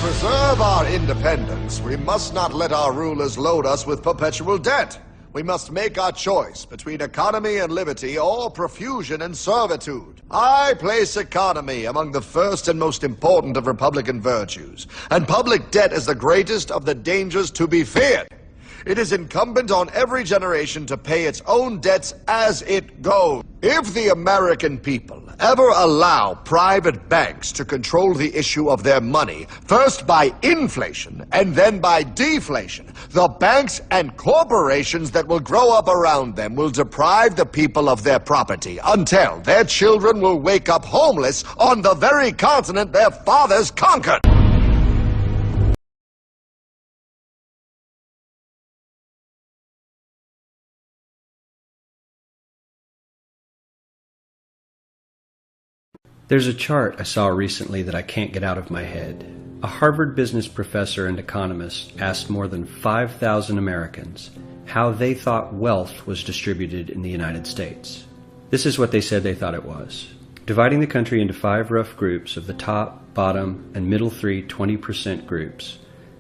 preserve our independence, we must not let our rulers load us with perpetual debt. We must make our choice between economy and liberty or profusion and servitude. I place economy among the first and most important of republican virtues, and public debt is the greatest of the dangers to be feared. It is incumbent on every generation to pay its own debts as it goes. If the American people ever allow private banks to control the issue of their money, first by inflation and then by deflation, the banks and corporations that will grow up around them will deprive the people of their property until their children will wake up homeless on the very continent their fathers conquered. There's a chart I saw recently that I can't get out of my head. A Harvard business professor and economist asked more than 5,000 Americans how they thought wealth was distributed in the United States. This is what they said they thought it was. Dividing the country into 5 rough groups of the top, bottom, and middle 3 20% groups,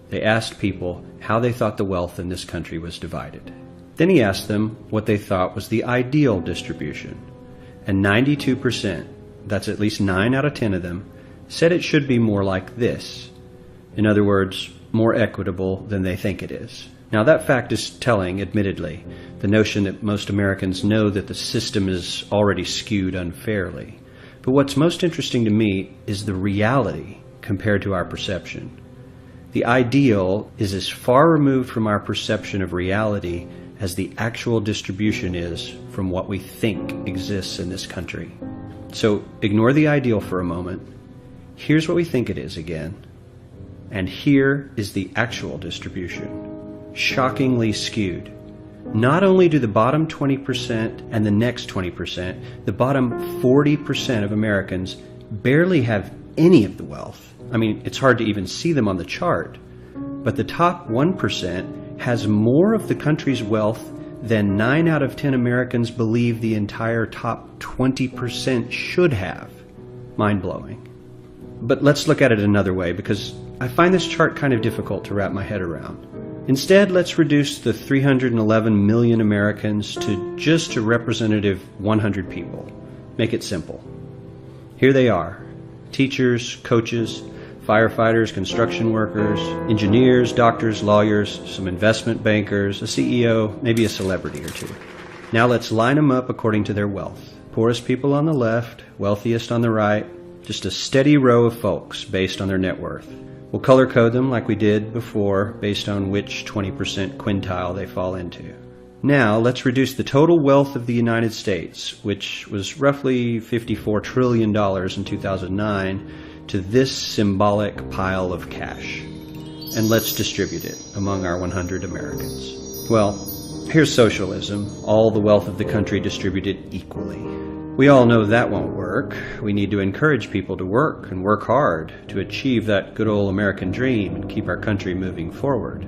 they asked people how they thought the wealth in this country was divided. Then he asked them what they thought was the ideal distribution, and 92%, that's at least 9 out of 10 of them, said it should be more like this. In other words, more equitable than they think it is. Now that fact is telling, admittedly, the notion that most Americans know that the system is already skewed unfairly. But what's most interesting to me is the reality compared to our perception. The ideal is as far removed from our perception of reality as the actual distribution is from what we think exists in this country. So ignore the ideal for a moment. Here's what we think it is again. And here is the actual distribution. Shockingly skewed. Not only do the bottom 20% and the next 20%, the bottom 40% of Americans barely have any of the wealth. I mean, it's hard to even see them on the chart. But the top 1% has more of the country's wealth than 9 out of 10 Americans believe the entire top 20% should have. Mind-blowing. But let's look at it another way, because I find this chart kind of difficult to wrap my head around. Instead, let's reduce the 311 million Americans to just a representative 100 people. Make it simple. Here they are: teachers, coaches, firefighters, construction workers, engineers, doctors, lawyers, some investment bankers, a CEO, maybe a celebrity or two. Now let's line them up according to their wealth. Poorest people on the left, wealthiest on the right, just a steady row of folks based on their net worth. We'll color code them like we did before based on which 20% quintile they fall into. Now let's reduce the total wealth of the United States, which was roughly $54 trillion in 2009, to this symbolic pile of cash. And let's distribute it among our 100 Americans. Well, here's socialism, all the wealth of the country distributed equally. We all know that won't work. We need to encourage people to work and work hard to achieve that good old American dream and keep our country moving forward.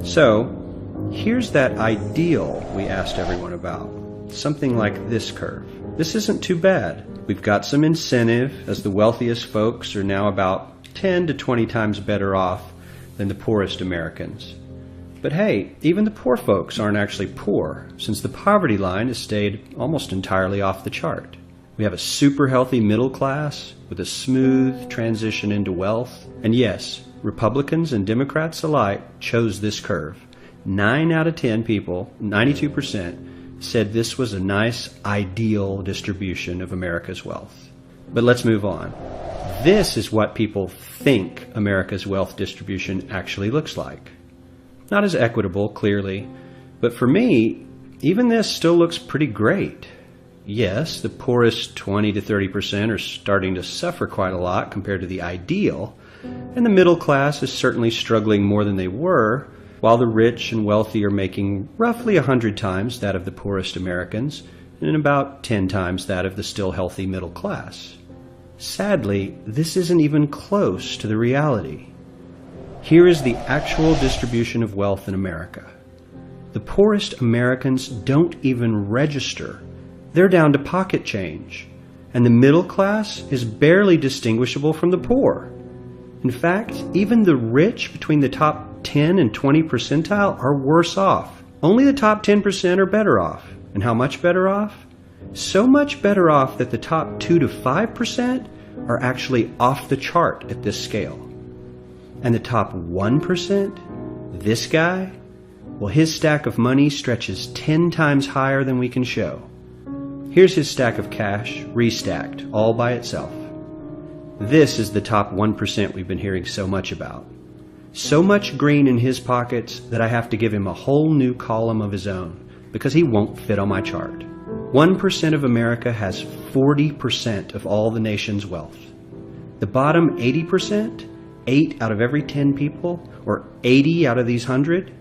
So, here's that ideal we asked everyone about. Something like this curve. This isn't too bad. We've got some incentive, as the wealthiest folks are now about 10 to 20 times better off than the poorest Americans. But hey, even the poor folks aren't actually poor, since the poverty line has stayed almost entirely off the chart. We have a super healthy middle class with a smooth transition into wealth. And yes, Republicans and Democrats alike chose this curve. 9 out of 10 people, 92%, said this was a nice, ideal distribution of America's wealth. But let's move on. This is what people think America's wealth distribution actually looks like. Not as equitable, clearly, but for me, even this still looks pretty great. Yes, the poorest 20 to 30% are starting to suffer quite a lot compared to the ideal, and the middle class is certainly struggling more than they were, while the rich and wealthy are making roughly 100 times that of the poorest Americans and about 10 times that of the still healthy middle class. Sadly, this isn't even close to the reality. Here is the actual distribution of wealth in America. The poorest Americans don't even register. They're down to pocket change, and the middle class is barely distinguishable from the poor. In fact, even the rich between the top 10 and 20 percentile are worse off. Only the top 10% are better off. And how much better off? So much better off that the top 2 to 5% are actually off the chart at this scale. And the top 1%, this guy, well, his stack of money stretches 10 times higher than we can show. Here's his stack of cash, restacked, all by itself. This is the top 1% we've been hearing so much about. So much green in his pockets that I have to give him a whole new column of his own, because he won't fit on my chart. 1% of America has 40% of all the nation's wealth. The bottom 80%, 8 out of every 10 people, or 80 out of these 100,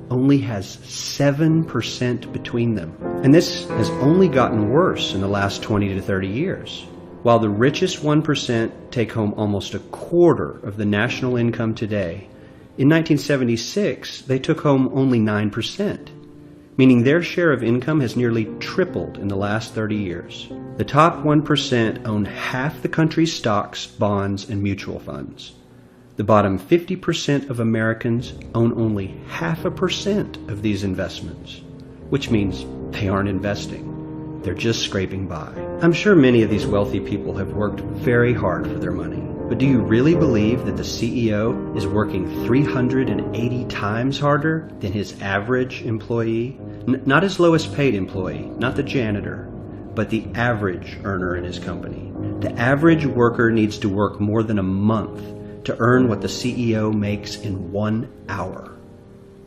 only has 7% between them. And this has only gotten worse in the last 20 to 30 years. While the richest 1% take home almost a quarter of the national income today, in 1976 they took home only 9%, meaning their share of income has nearly tripled in the last 30 years. The top 1% own half the country's stocks, bonds, and mutual funds. The bottom 50% of Americans own only 0.5% of these investments, which means they aren't investing. They're just scraping by. I'm sure many of these wealthy people have worked very hard for their money. But do you really believe that the CEO is working 380 times harder than his average employee? Not his lowest paid employee, not the janitor, but the average earner in his company. The average worker needs to work more than a month to earn what the CEO makes in 1 hour.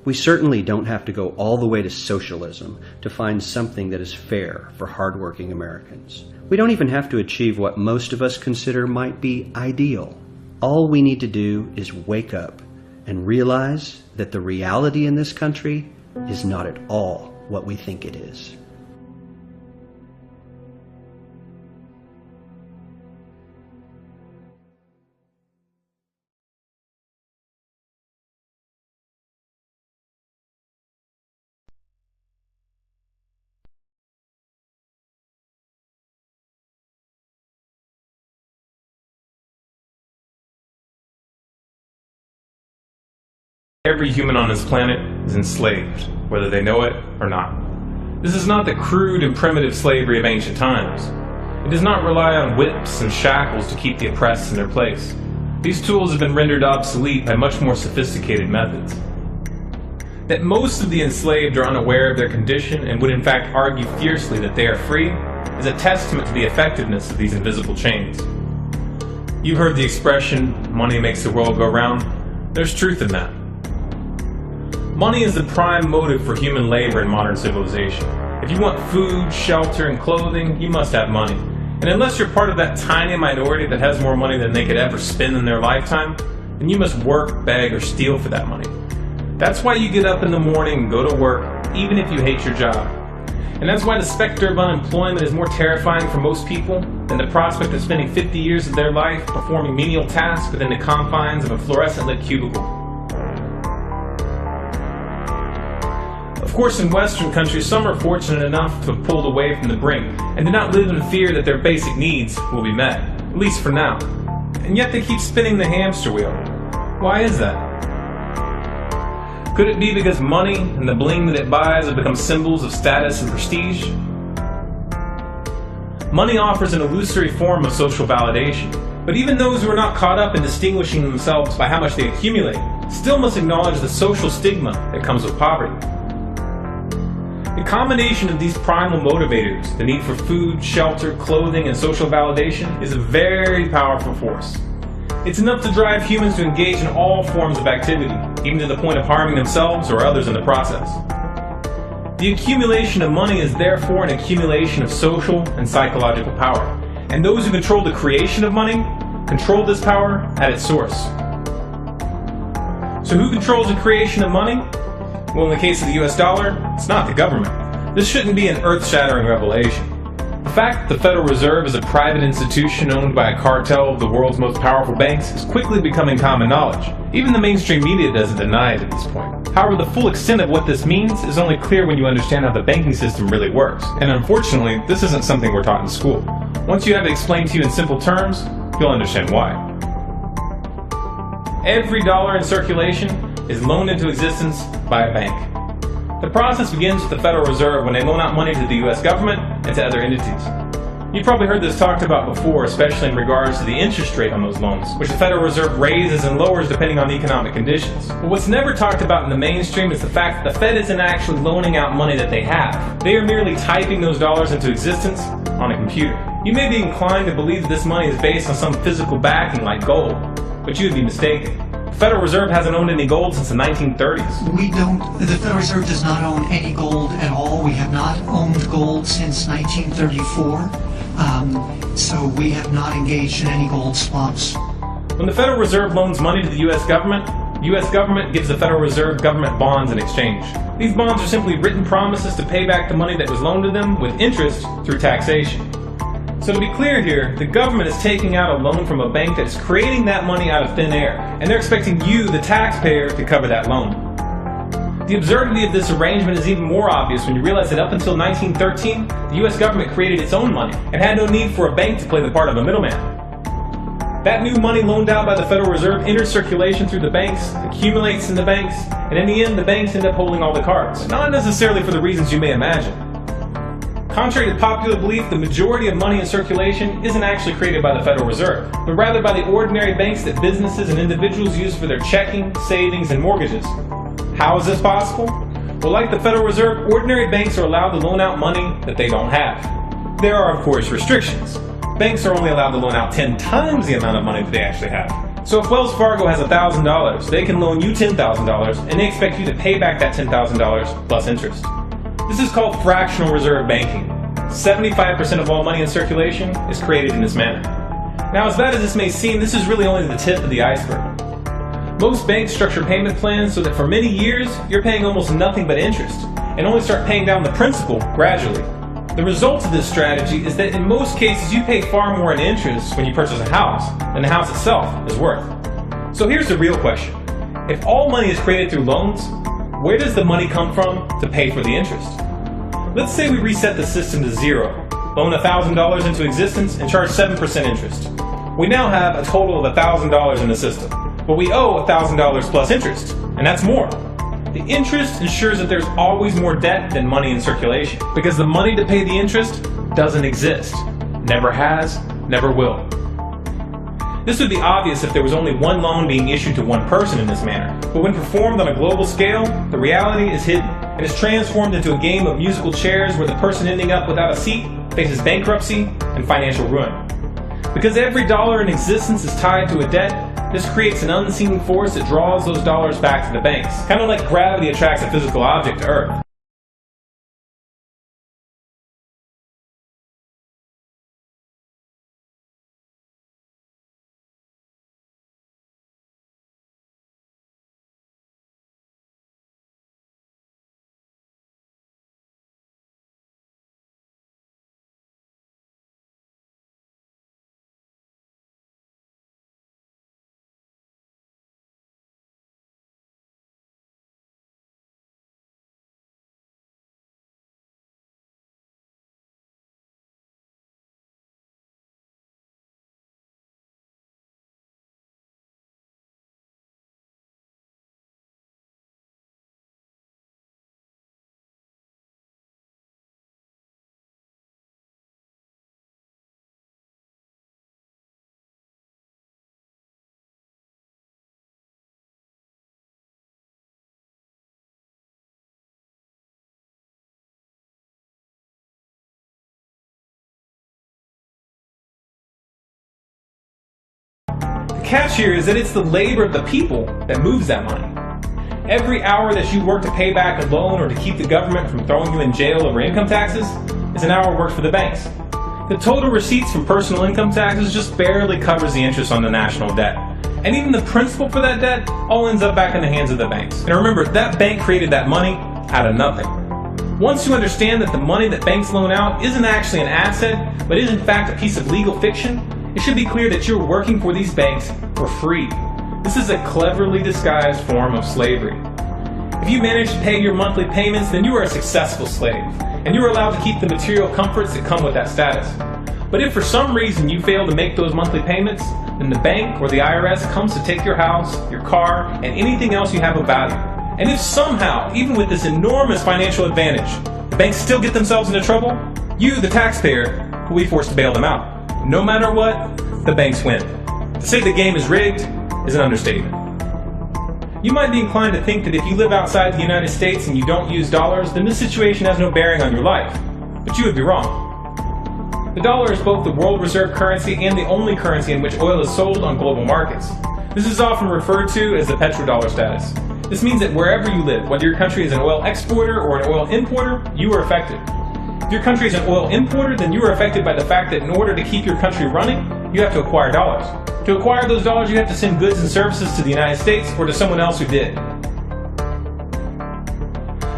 We certainly don't have to go all the way to socialism to find something that is fair for hardworking Americans. We don't even have to achieve what most of us consider might be ideal. All we need to do is wake up and realize that the reality in this country is not at all what we think it is. Every human on this planet is enslaved, whether they know it or not. This is not the crude and primitive slavery of ancient times. It does not rely on whips and shackles to keep the oppressed in their place. These tools have been rendered obsolete by much more sophisticated methods. That most of the enslaved are unaware of their condition and would in fact argue fiercely that they are free is a testament to the effectiveness of these invisible chains. You've heard the expression, money makes the world go round. There's truth in that. Money is the prime motive for human labor in modern civilization. If you want food, shelter, and clothing, you must have money. And unless you're part of that tiny minority that has more money than they could ever spend in their lifetime, then you must work, beg, or steal for that money. That's why you get up in the morning and go to work, even if you hate your job. And that's why the specter of unemployment is more terrifying for most people than the prospect of spending 50 years of their life performing menial tasks within the confines of a fluorescent-lit cubicle. Of course, in Western countries, some are fortunate enough to have pulled away from the brink and do not live in fear that their basic needs will be met, at least for now. And yet they keep spinning the hamster wheel. Why is that? Could it be because money and the bling that it buys have become symbols of status and prestige? Money offers an illusory form of social validation, but even those who are not caught up in distinguishing themselves by how much they accumulate still must acknowledge the social stigma that comes with poverty. The combination of these primal motivators, the need for food, shelter, clothing, and social validation, is a very powerful force. It's enough to drive humans to engage in all forms of activity, even to the point of harming themselves or others in the process. The accumulation of money is therefore an accumulation of social and psychological power, and those who control the creation of money control this power at its source. So who controls the creation of money? Well, in the case of the US dollar, it's not the government. This shouldn't be an earth-shattering revelation. The fact that the Federal Reserve is a private institution owned by a cartel of the world's most powerful banks is quickly becoming common knowledge. Even the mainstream media doesn't deny it at this point. However, the full extent of what this means is only clear when you understand how the banking system really works. And unfortunately, this isn't something we're taught in school. Once you have it explained to you in simple terms, you'll understand why. Every dollar in circulation is loaned into existence by a bank. The process begins with the Federal Reserve when they loan out money to the U.S. government and to other entities. You've probably heard this talked about before, especially in regards to the interest rate on those loans, which the Federal Reserve raises and lowers depending on the economic conditions. But what's never talked about in the mainstream is the fact that the Fed isn't actually loaning out money that they have. They are merely typing those dollars into existence on a computer. You may be inclined to believe that this money is based on some physical backing like gold, but you would be mistaken. The Federal Reserve hasn't owned any gold since the 1930s. The Federal Reserve does not own any gold at all. We have not owned gold since 1934. So we have not engaged in any gold swaps. When the Federal Reserve loans money to the U.S. government gives the Federal Reserve government bonds in exchange. These bonds are simply written promises to pay back the money that was loaned to them with interest through taxation. So to be clear here, the government is taking out a loan from a bank that is creating that money out of thin air, and they're expecting you, the taxpayer, to cover that loan. The absurdity of this arrangement is even more obvious when you realize that up until 1913, the U.S. government created its own money and had no need for a bank to play the part of a middleman. That new money loaned out by the Federal Reserve enters circulation through the banks, accumulates in the banks, and in the end the banks end up holding all the cards. Not necessarily for the reasons you may imagine. Contrary to popular belief, the majority of money in circulation isn't actually created by the Federal Reserve, but rather by the ordinary banks that businesses and individuals use for their checking, savings, and mortgages. How is this possible? Well, like the Federal Reserve, ordinary banks are allowed to loan out money that they don't have. There are, of course, restrictions. Banks are only allowed to loan out 10 times the amount of money that they actually have. So if Wells Fargo has $1,000, they can loan you $10,000, and they expect you to pay back that $10,000 plus interest. This is called fractional reserve banking. 75% of all money in circulation is created in this manner. Now, as bad as this may seem, this is really only the tip of the iceberg. Most banks structure payment plans so that for many years, you're paying almost nothing but interest, and only start paying down the principal gradually. The result of this strategy is that in most cases, you pay far more in interest when you purchase a house than the house itself is worth. So here's the real question. If all money is created through loans, where does the money come from to pay for the interest? Let's say we reset the system to zero, loan $1,000 into existence, and charge 7% interest. We now have a total of $1,000 in the system, but we owe $1,000 plus interest, and that's more. The interest ensures that there's always more debt than money in circulation, because the money to pay the interest doesn't exist. Never has, never will. This would be obvious if there was only one loan being issued to one person in this manner, but when performed on a global scale, the reality is hidden and is transformed into a game of musical chairs where the person ending up without a seat faces bankruptcy and financial ruin. Because every dollar in existence is tied to a debt, this creates an unseen force that draws those dollars back to the banks, kind of like gravity attracts a physical object to Earth. The catch here is that it's the labor of the people that moves that money. Every hour that you work to pay back a loan or to keep the government from throwing you in jail over income taxes is an hour worked for the banks. The total receipts from personal income taxes just barely covers the interest on the national debt. And even the principal for that debt all ends up back in the hands of the banks. And remember, that bank created that money out of nothing. Once you understand that the money that banks loan out isn't actually an asset, but is in fact a piece of legal fiction, it should be clear that you're working for these banks for free. This is a cleverly disguised form of slavery. If you manage to pay your monthly payments, then you are a successful slave, and you are allowed to keep the material comforts that come with that status. But if for some reason you fail to make those monthly payments, then the bank or the IRS comes to take your house, your car, and anything else you have of value. And if somehow, even with this enormous financial advantage, the banks still get themselves into trouble, you, the taxpayer, will be forced to bail them out. No matter what, the banks win. To say the game is rigged is an understatement. You might be inclined to think that if you live outside the United States and you don't use dollars, then this situation has no bearing on your life. But you would be wrong. The dollar is both the world reserve currency and the only currency in which oil is sold on global markets. This is often referred to as the petrodollar status. This means that wherever you live, whether your country is an oil exporter or an oil importer, you are affected. If your country is an oil importer, then you are affected by the fact that in order to keep your country running, you have to acquire dollars. To acquire those dollars, you have to send goods and services to the United States or to someone else who did.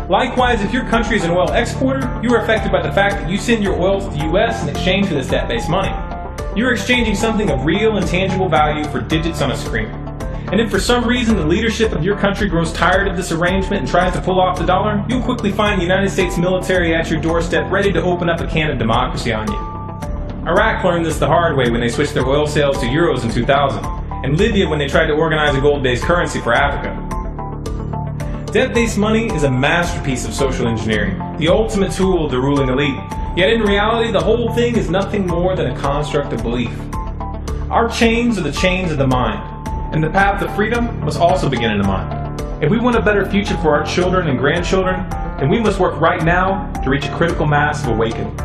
Likewise, if your country is an oil exporter, you are affected by the fact that you send your oil to the US in exchange for this debt-based money. You are exchanging something of real and tangible value for digits on a screen. And if for some reason the leadership of your country grows tired of this arrangement and tries to pull off the dollar, you'll quickly find the United States military at your doorstep ready to open up a can of democracy on you. Iraq learned this the hard way when they switched their oil sales to euros in 2000, and Libya when they tried to organize a gold-based currency for Africa. Debt-based money is a masterpiece of social engineering, the ultimate tool of the ruling elite. Yet in reality, the whole thing is nothing more than a construct of belief. Our chains are the chains of the mind, and the path to freedom must also begin in the mind. If we want a better future for our children and grandchildren, then we must work right now to reach a critical mass of awakening.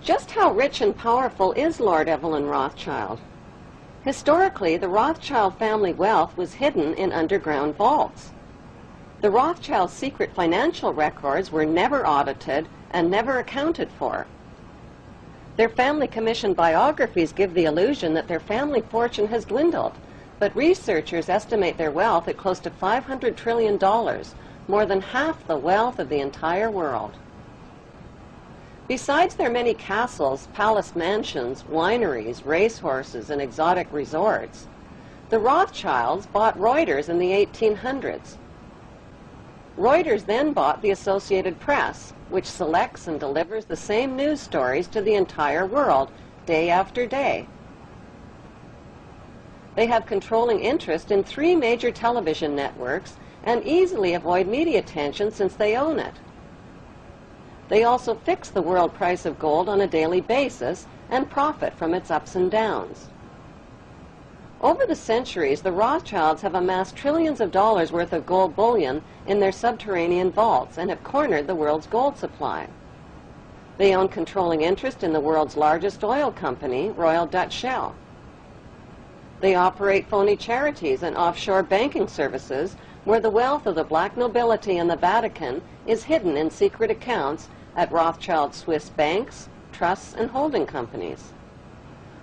Just how rich and powerful is Lord Evelyn Rothschild? Historically, the Rothschild family wealth was hidden in underground vaults. The Rothschilds' secret financial records were never audited and never accounted for. Their family commissioned biographies give the illusion that their family fortune has dwindled, but researchers estimate their wealth at close to $500 trillion, more than half the wealth of the entire world. Besides their many castles, palace mansions, wineries, racehorses, and exotic resorts, the Rothschilds bought Reuters in the 1800s. Reuters then bought the Associated Press, which selects and delivers the same news stories to the entire world, day after day. They have controlling interest in 3 major television networks and easily avoid media attention since they own it. They also fix the world price of gold on a daily basis and profit from its ups and downs. Over the centuries, the Rothschilds have amassed trillions of dollars worth of gold bullion in their subterranean vaults and have cornered the world's gold supply. They own controlling interest in the world's largest oil company, Royal Dutch Shell. They operate phony charities and offshore banking services where the wealth of the black nobility and the Vatican is hidden in secret accounts at Rothschild Swiss banks, trusts, and holding companies.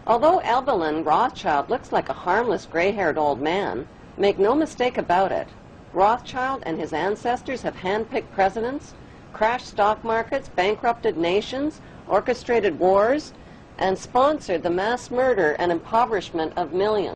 Although Evelyn Rothschild looks like a harmless gray-haired old man, make no mistake about it, Rothschild and his ancestors have handpicked presidents, crashed stock markets, bankrupted nations, orchestrated wars, and sponsored the mass murder and impoverishment of millions.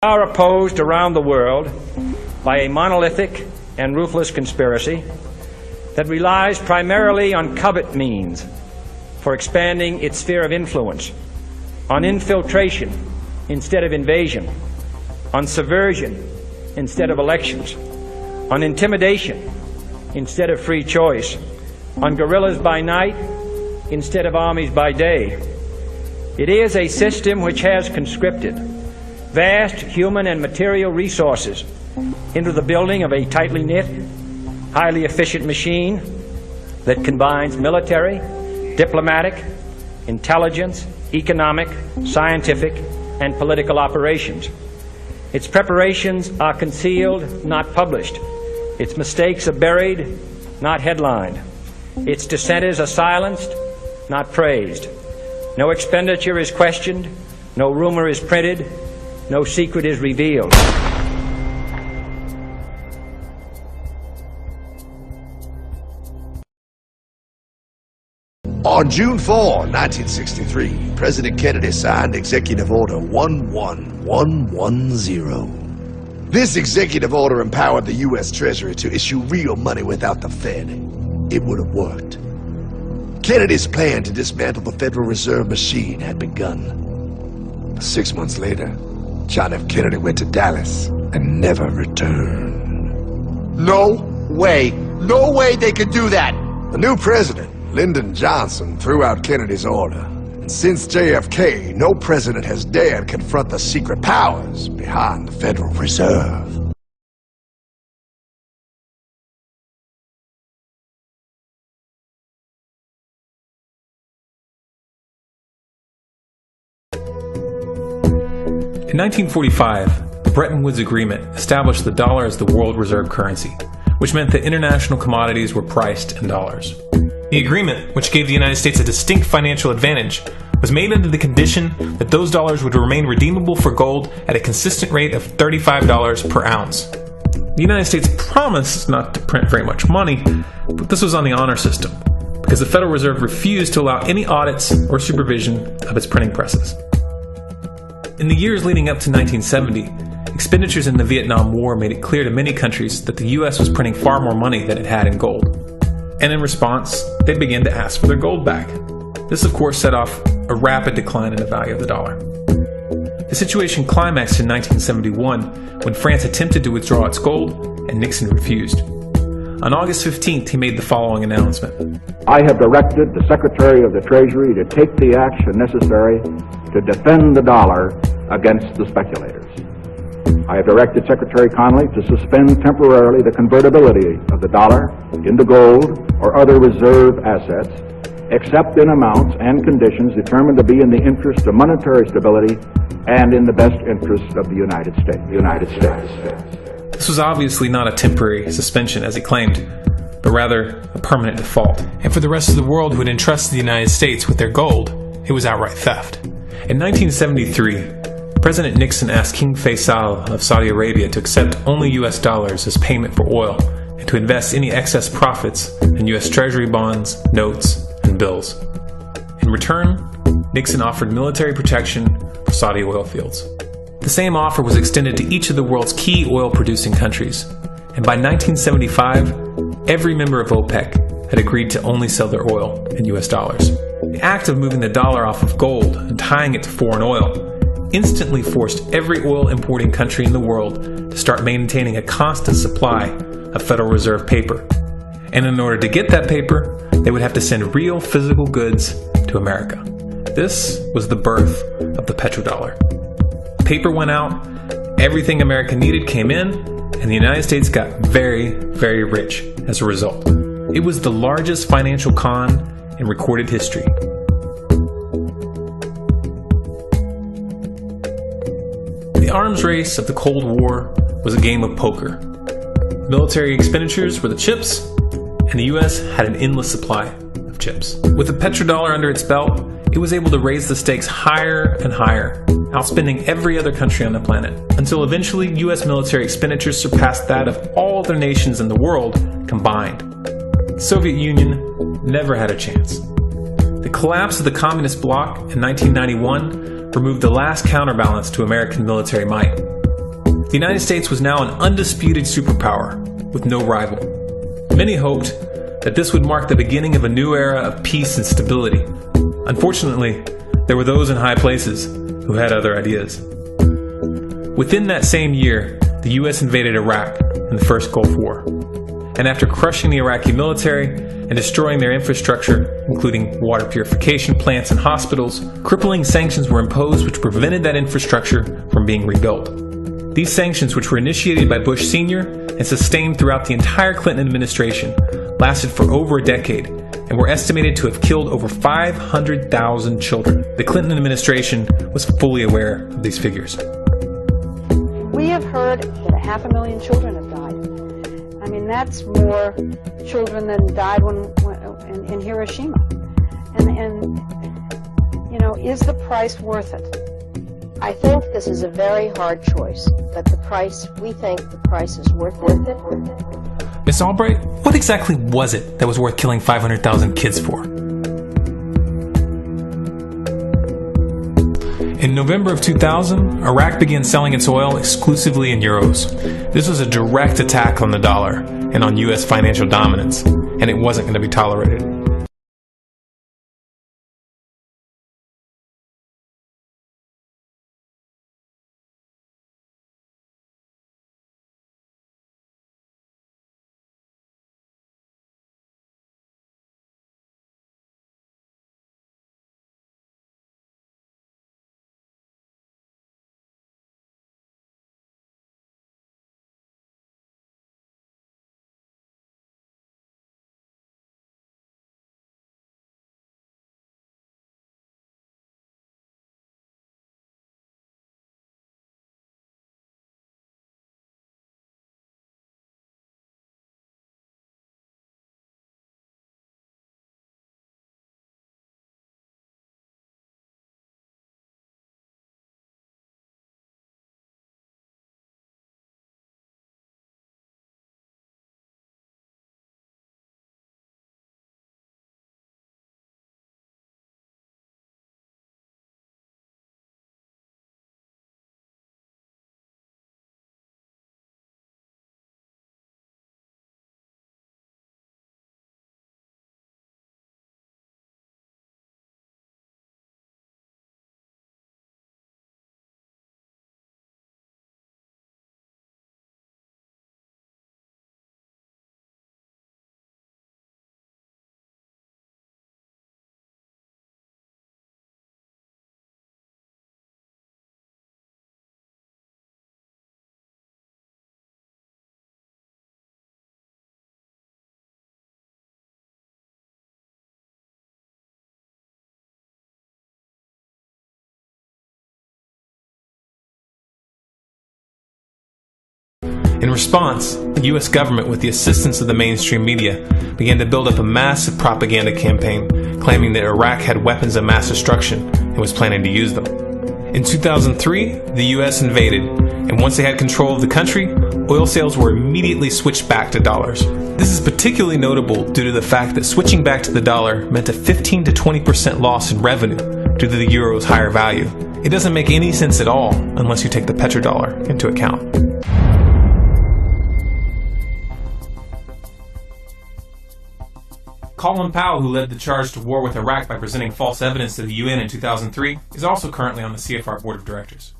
are opposed around the world by a monolithic and ruthless conspiracy that relies primarily on covert means for expanding its sphere of influence, on infiltration instead of invasion, on subversion instead of elections, on intimidation instead of free choice, on guerrillas by night instead of armies by day. It is a system which has conscripted vast human and material resources into the building of a tightly knit, highly efficient machine that combines military, diplomatic, intelligence, economic, scientific, and political operations. Its preparations are concealed, not published. Its mistakes are buried, not headlined. Its dissenters are silenced, not praised. No expenditure is questioned, no rumor is printed, no secret is revealed. On June 4, 1963, President Kennedy signed Executive Order 11110. This executive order empowered the U.S. Treasury to issue real money without the Fed. It would have worked. Kennedy's plan to dismantle the Federal Reserve machine had begun. 6 months later, John F. Kennedy went to Dallas and never returned. No way they could do that! The new president, Lyndon Johnson, threw out Kennedy's order. And since JFK, no president has dared confront the secret powers behind the Federal Reserve. In 1945, the Bretton Woods Agreement established the dollar as the world reserve currency, which meant that international commodities were priced in dollars. The agreement, which gave the United States a distinct financial advantage, was made under the condition that those dollars would remain redeemable for gold at a consistent rate of $35 per ounce. The United States promised not to print very much money, but this was on the honor system, because the Federal Reserve refused to allow any audits or supervision of its printing presses. In the years leading up to 1970, expenditures in the Vietnam War made it clear to many countries that the U.S. was printing far more money than it had in gold. And in response, they began to ask for their gold back. This, of course, set off a rapid decline in the value of the dollar. The situation climaxed in 1971 when France attempted to withdraw its gold and Nixon refused. On August 15th, he made the following announcement. I have directed the Secretary of the Treasury to take the action necessary to defend the dollar against the speculators. I have directed Secretary Connally to suspend temporarily the convertibility of the dollar into gold or other reserve assets, except in amounts and conditions determined to be in the interest of monetary stability and in the best interest of the United States. This was obviously not a temporary suspension, as he claimed, but rather a permanent default. And for the rest of the world who had entrusted the United States with their gold, it was outright theft. In 1973, President Nixon asked King Faisal of Saudi Arabia to accept only U.S. dollars as payment for oil and to invest any excess profits in U.S. Treasury bonds, notes, and bills. In return, Nixon offered military protection for Saudi oil fields. The same offer was extended to each of the world's key oil-producing countries, and by 1975, every member of OPEC had agreed to only sell their oil in U.S. dollars. The act of moving the dollar off of gold and tying it to foreign oil instantly forced every oil-importing country in the world to start maintaining a constant supply of Federal Reserve paper. And in order to get that paper, they would have to send real physical goods to America. This was the birth of the petrodollar. Paper went out, everything America needed came in, and the United States got very, very rich as a result. It was the largest financial con in recorded history. The arms race of the Cold War was a game of poker. Military expenditures were the chips, and the U.S. had an endless supply of chips. With the petrodollar under its belt, it was able to raise the stakes higher and higher, outspending every other country on the planet, until eventually U.S. military expenditures surpassed that of all other nations in the world combined. The Soviet Union never had a chance. The collapse of the communist bloc in 1991 removed the last counterbalance to American military might. the United States was now an undisputed superpower with no rival. Many hoped that this would mark the beginning of a new era of peace and stability. Unfortunately, there were those in high places who had other ideas. Within that same year, the U.S. invaded Iraq in the First Gulf War. And after crushing the Iraqi military and destroying their infrastructure, including water purification plants and hospitals, crippling sanctions were imposed which prevented that infrastructure from being rebuilt. These sanctions, which were initiated by Bush Sr. and sustained throughout the entire Clinton administration, lasted for over a decade and were estimated to have killed over 500,000 children. The Clinton administration was fully aware of these figures. We have heard that 500,000 children have died. I mean, that's more children than died in Hiroshima. And, you know, is the price worth it? I think this is a very hard choice, but we think the price is worth it. Miss Albright, what exactly was it that was worth killing 500,000 kids for? In November of 2000, Iraq began selling its oil exclusively in euros. This was a direct attack on the dollar and on U.S. financial dominance, and it wasn't going to be tolerated. In response, the U.S. government, with the assistance of the mainstream media, began to build up a massive propaganda campaign claiming that Iraq had weapons of mass destruction and was planning to use them. In 2003, the U.S. invaded, and once they had control of the country, oil sales were immediately switched back to dollars. This is particularly notable due to the fact that switching back to the dollar meant a 15 to 20% loss in revenue due to the euro's higher value. It doesn't make any sense at all unless you take the petrodollar into account. Colin Powell, who led the charge to war with Iraq by presenting false evidence to the UN in 2003, is also currently on the CFR Board of Directors.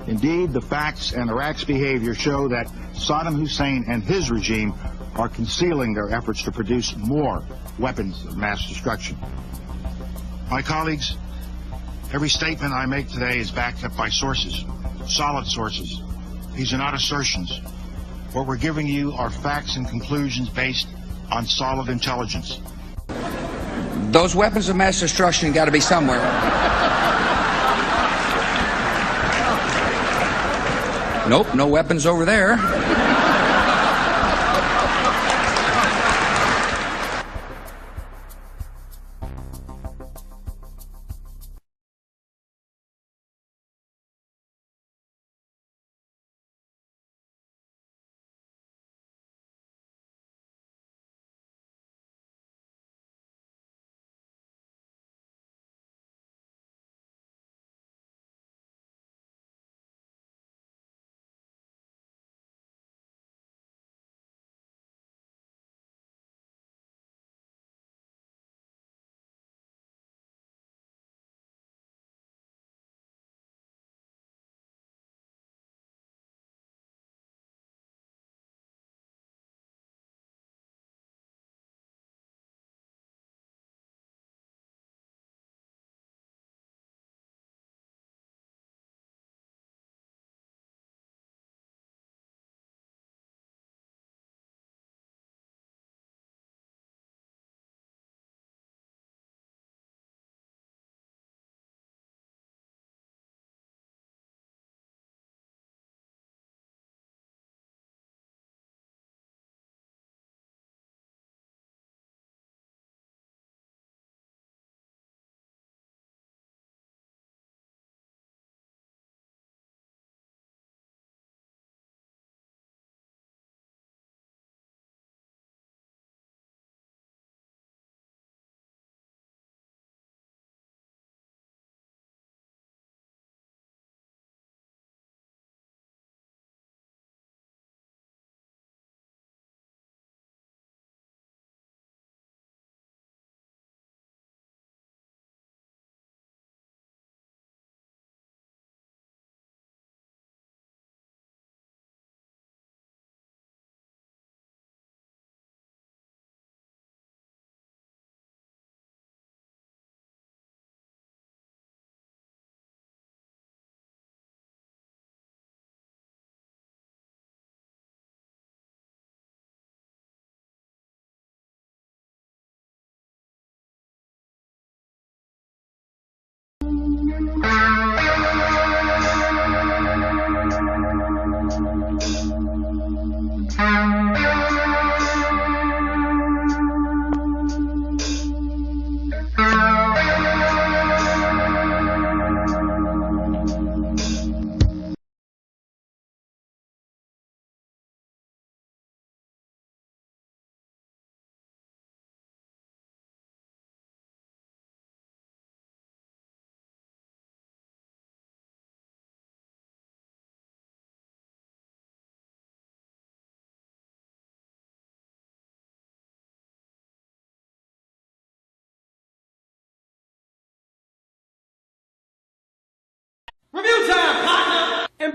Indeed, the facts and Iraq's behavior show that Saddam Hussein and his regime are concealing their efforts to produce more weapons of mass destruction. My colleagues, every statement I make today is backed up by sources, solid sources. These are not assertions. What we're giving you are facts and conclusions based on solid intelligence. Those weapons of mass destruction got to be somewhere. Nope, no weapons over there.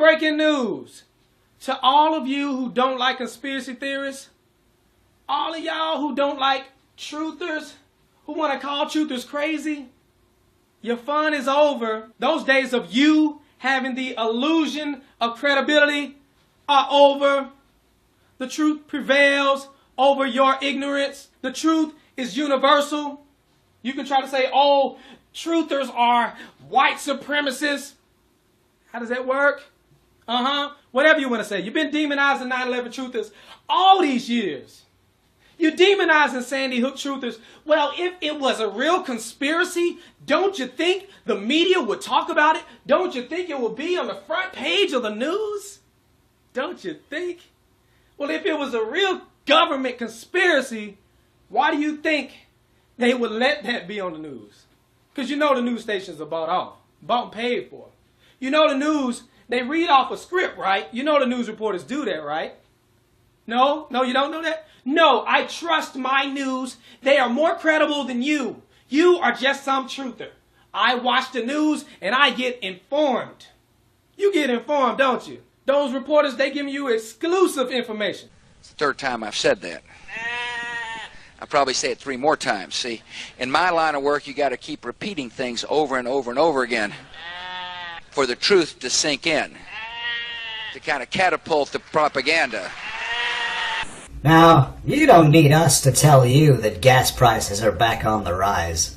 breaking news to all of you who don't like conspiracy theorists, all of y'all who don't like truthers, who want to call truthers crazy. Your fun is over. Those days of you having the illusion of credibility are over. The truth prevails over your ignorance. The truth is universal. You can try to say, oh, truthers are white supremacists. How does that work? Whatever you want to say. You've been demonizing 9/11 truthers all these years. You're demonizing Sandy Hook truthers. Well, if it was a real conspiracy, don't you think the media would talk about it? Don't you think it would be on the front page of the news? Don't you think? Well, if it was a real government conspiracy, why do you think they would let that be on the news? Because you know the news stations are bought and paid for. You know the news, they read off a script, right? You know the news reporters do that, right? No, you don't know that? No, I trust my news. They are more credible than you. You are just some truther. I watch the news and I get informed. You get informed, don't you? Those reporters, they give you exclusive information. It's the third time I've said that. I'll probably say it 3 more times. See, in my line of work, you got to keep repeating things over and over and over again for the truth to sink in, to kind of catapult the propaganda. Now, you don't need us to tell you that gas prices are back on the rise.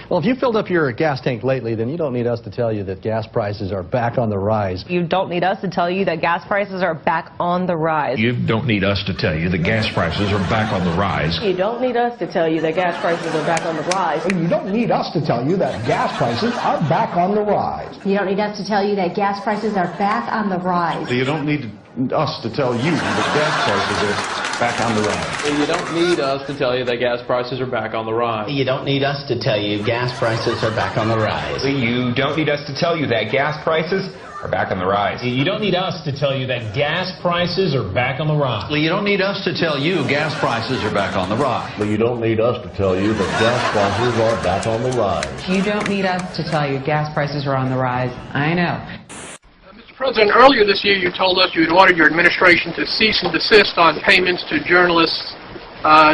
Well, if you filled up your gas tank lately, then you don't need us to tell you that gas prices are back on the rise. You don't need us to tell you that gas prices are back on the rise. You don't need us to tell you that gas prices are back on the rise. You don't need us to tell you that gas prices are back on the rise. You don't need us to tell you that gas prices are back on the rise. You don't need us to tell you that gas prices are back on the rise. You don't need us to tell you that gas prices are back on the rise. You don't need us to tell you that gas prices are back on the rise. You don't need us to tell you gas prices are back on the rise. You don't need us to tell you that gas prices are back on the rise. You don't need us to tell you that gas prices are back on the rise. You don't need us to tell you gas prices are back on the rise. You don't need us to tell you that gas prices are back on the rise. You don't need us to tell you gas prices are on the rise. I know. President, earlier this year you told us you had ordered your administration to cease and desist on payments to journalists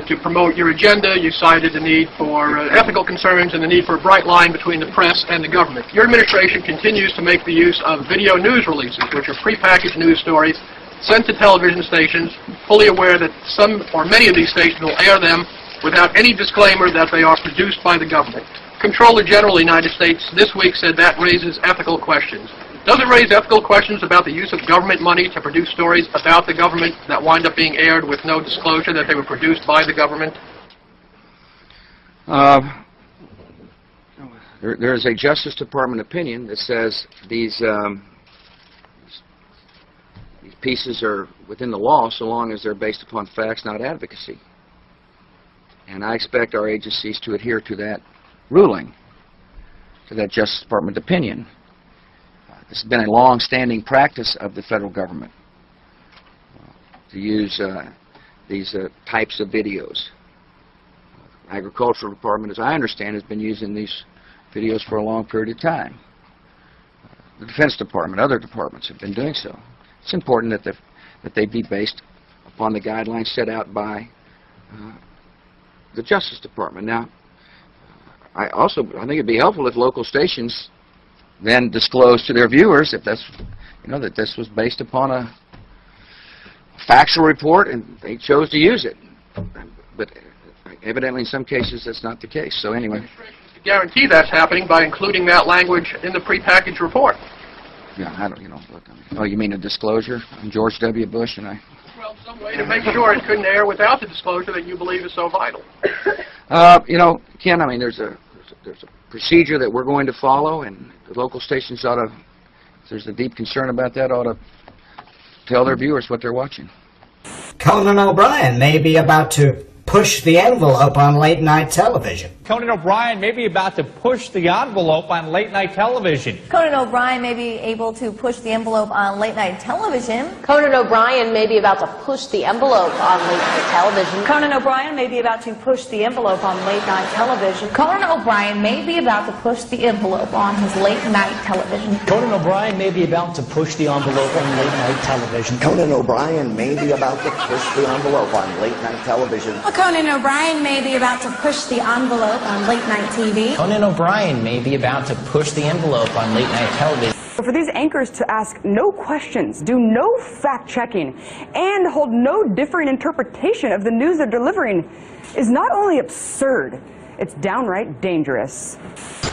to promote your agenda. You cited the need for ethical concerns and the need for a bright line between the press and the government. Your administration continues to make the use of video news releases, which are prepackaged news stories sent to television stations, fully aware that some or many of these stations will air them without any disclaimer that they are produced by the government. Comptroller General of the United States this week said that raises ethical questions. Does it raise ethical questions about the use of government money to produce stories about the government that wind up being aired with no disclosure that they were produced by the government? There is a Justice Department opinion that says these pieces are within the law so long as they're based upon facts, not advocacy. And I expect our agencies to adhere to that ruling, to that Justice Department opinion. This has been a long-standing practice of the federal government to use these types of videos. Agricultural Department, as I understand, has been using these videos for a long period of time. The Defense Department, other departments have been doing so. It's important that they be based upon the guidelines set out by the Justice Department. Now, I think it'd be helpful if local stations then disclose to their viewers if that's, that this was based upon a factual report and they chose to use it. But evidently in some cases that's not the case. So anyway. To guarantee that's happening by including that language in the prepackaged report. Yeah, I don't, look, oh, you mean a disclosure on George W. Bush and I? Well, some way to make sure it couldn't air without the disclosure that you believe is so vital. Ken, I mean, there's a procedure that we're going to follow, and the local stations ought to, if there's a deep concern about that, ought to tell their viewers what they're watching. Conan O'Brien may be about to push the envelope on late-night television. Conan O'Brien may be about to push the envelope on late-night television. Conan O'Brien may be able to push the envelope on late-night television. Conan O'Brien may be about to push the envelope on late-night television. Conan O'Brien may be about to push the envelope on late-night television. Conan O'Brien may be about to push the envelope on his late-night television. Conan O'Brien may be about to push the envelope on late-night television. Conan O'Brien may be about to push the envelope on late-night television. Conan O'Brien may be about to push the envelope on late-night TV. Conan O'Brien may be about to push the envelope on late-night television. For these anchors to ask no questions, do no fact-checking, and hold no differing interpretation of the news they're delivering is not only absurd, it's downright dangerous.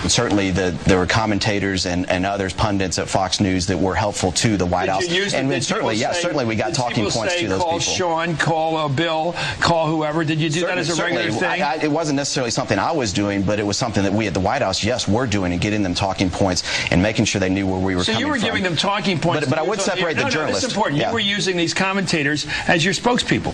Certainly there were commentators and others, pundits at Fox News that were helpful to the White House. And certainly we got talking points to those people. Call Sean, call Bill, call whoever. Did you do that as a regular thing? It wasn't necessarily something I was doing, but it was something that we at the White House, yes, were doing, and getting them talking points and making sure they knew where we were coming from. So you were giving them talking points. But I would separate the journalists. That's important. Yeah. You were using these commentators as your spokespeople.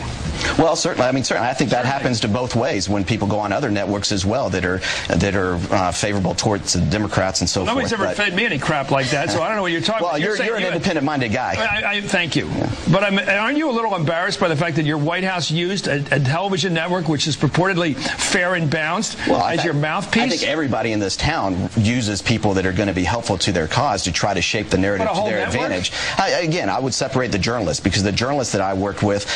Well, certainly. I think that happens to both ways when people go on other networks as well that are favorable towards the Democrats and so forth. Nobody's ever fed me any crap like that, so I don't know what you're talking about. Well, you're an independent-minded guy. Thank you. Yeah. But aren't you a little embarrassed by the fact that your White House used a television network which is purportedly fair and balanced as your mouthpiece? I think everybody in this town uses people that are going to be helpful to their cause to try to shape the narrative to their advantage. Again, I would separate the journalists, because the journalists that I worked with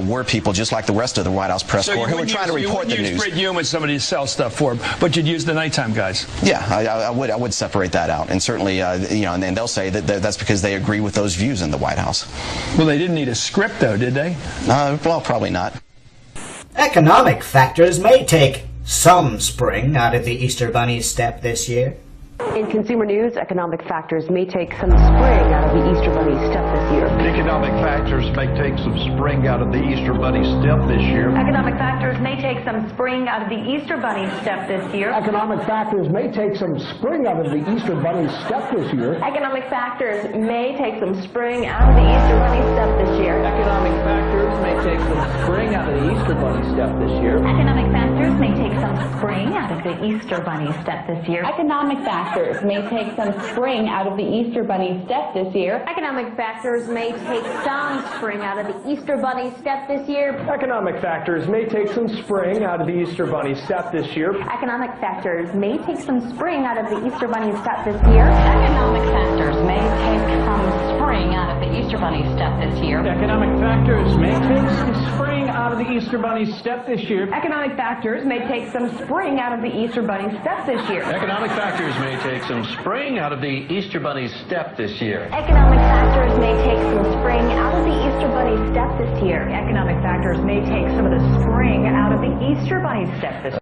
were people just like the rest of the White House press corps who were trying to report the news. So you wouldn't use Brit Hume as somebody to sell stuff for, but you'd use the nighttime guys. Yeah, I would separate that out, and certainly, and they'll say that that's because they agree with those views in the White House. Well, they didn't need a script, though, did they? Well, probably not. Economic factors may take some spring out of the Easter Bunny's step this year. In consumer news, economic factors may take some spring out of the Easter Bunny's step this year. Economic factors may take some spring out of the Easter Bunny's step this year. Economic factors may take some spring out of the Easter Bunny's step this year. Economic factors may take some spring out of the Easter Bunny's step this year. Economic factors may take some spring out of the Easter Bunny's step this year. Economic factors may take some spring out of the Easter Bunny step this year. Economic factors may take some spring out of the Easter Bunny step this year. Economic factors may take some spring out of the Easter Bunny step this year. Economic factors may take some spring out of the Easter Bunny step this year. Economic factors may take some spring out of the Easter Bunny step this year. Economic factors may take some spring out of the Easter Bunny step this year. Economic factors may take some spring out of the Easter Bunny step this year. Economic factors may take some spring out of the Easter Bunny step this year. Economic factors may take some spring out of the Easter Bunny step this year. Economic factors may take some spring out of the Easter Bunny's step this year. Economic factors may take some spring out of the Easter Bunny step this year. Economic factors may take some of the spring out of the Easter Bunny step this year.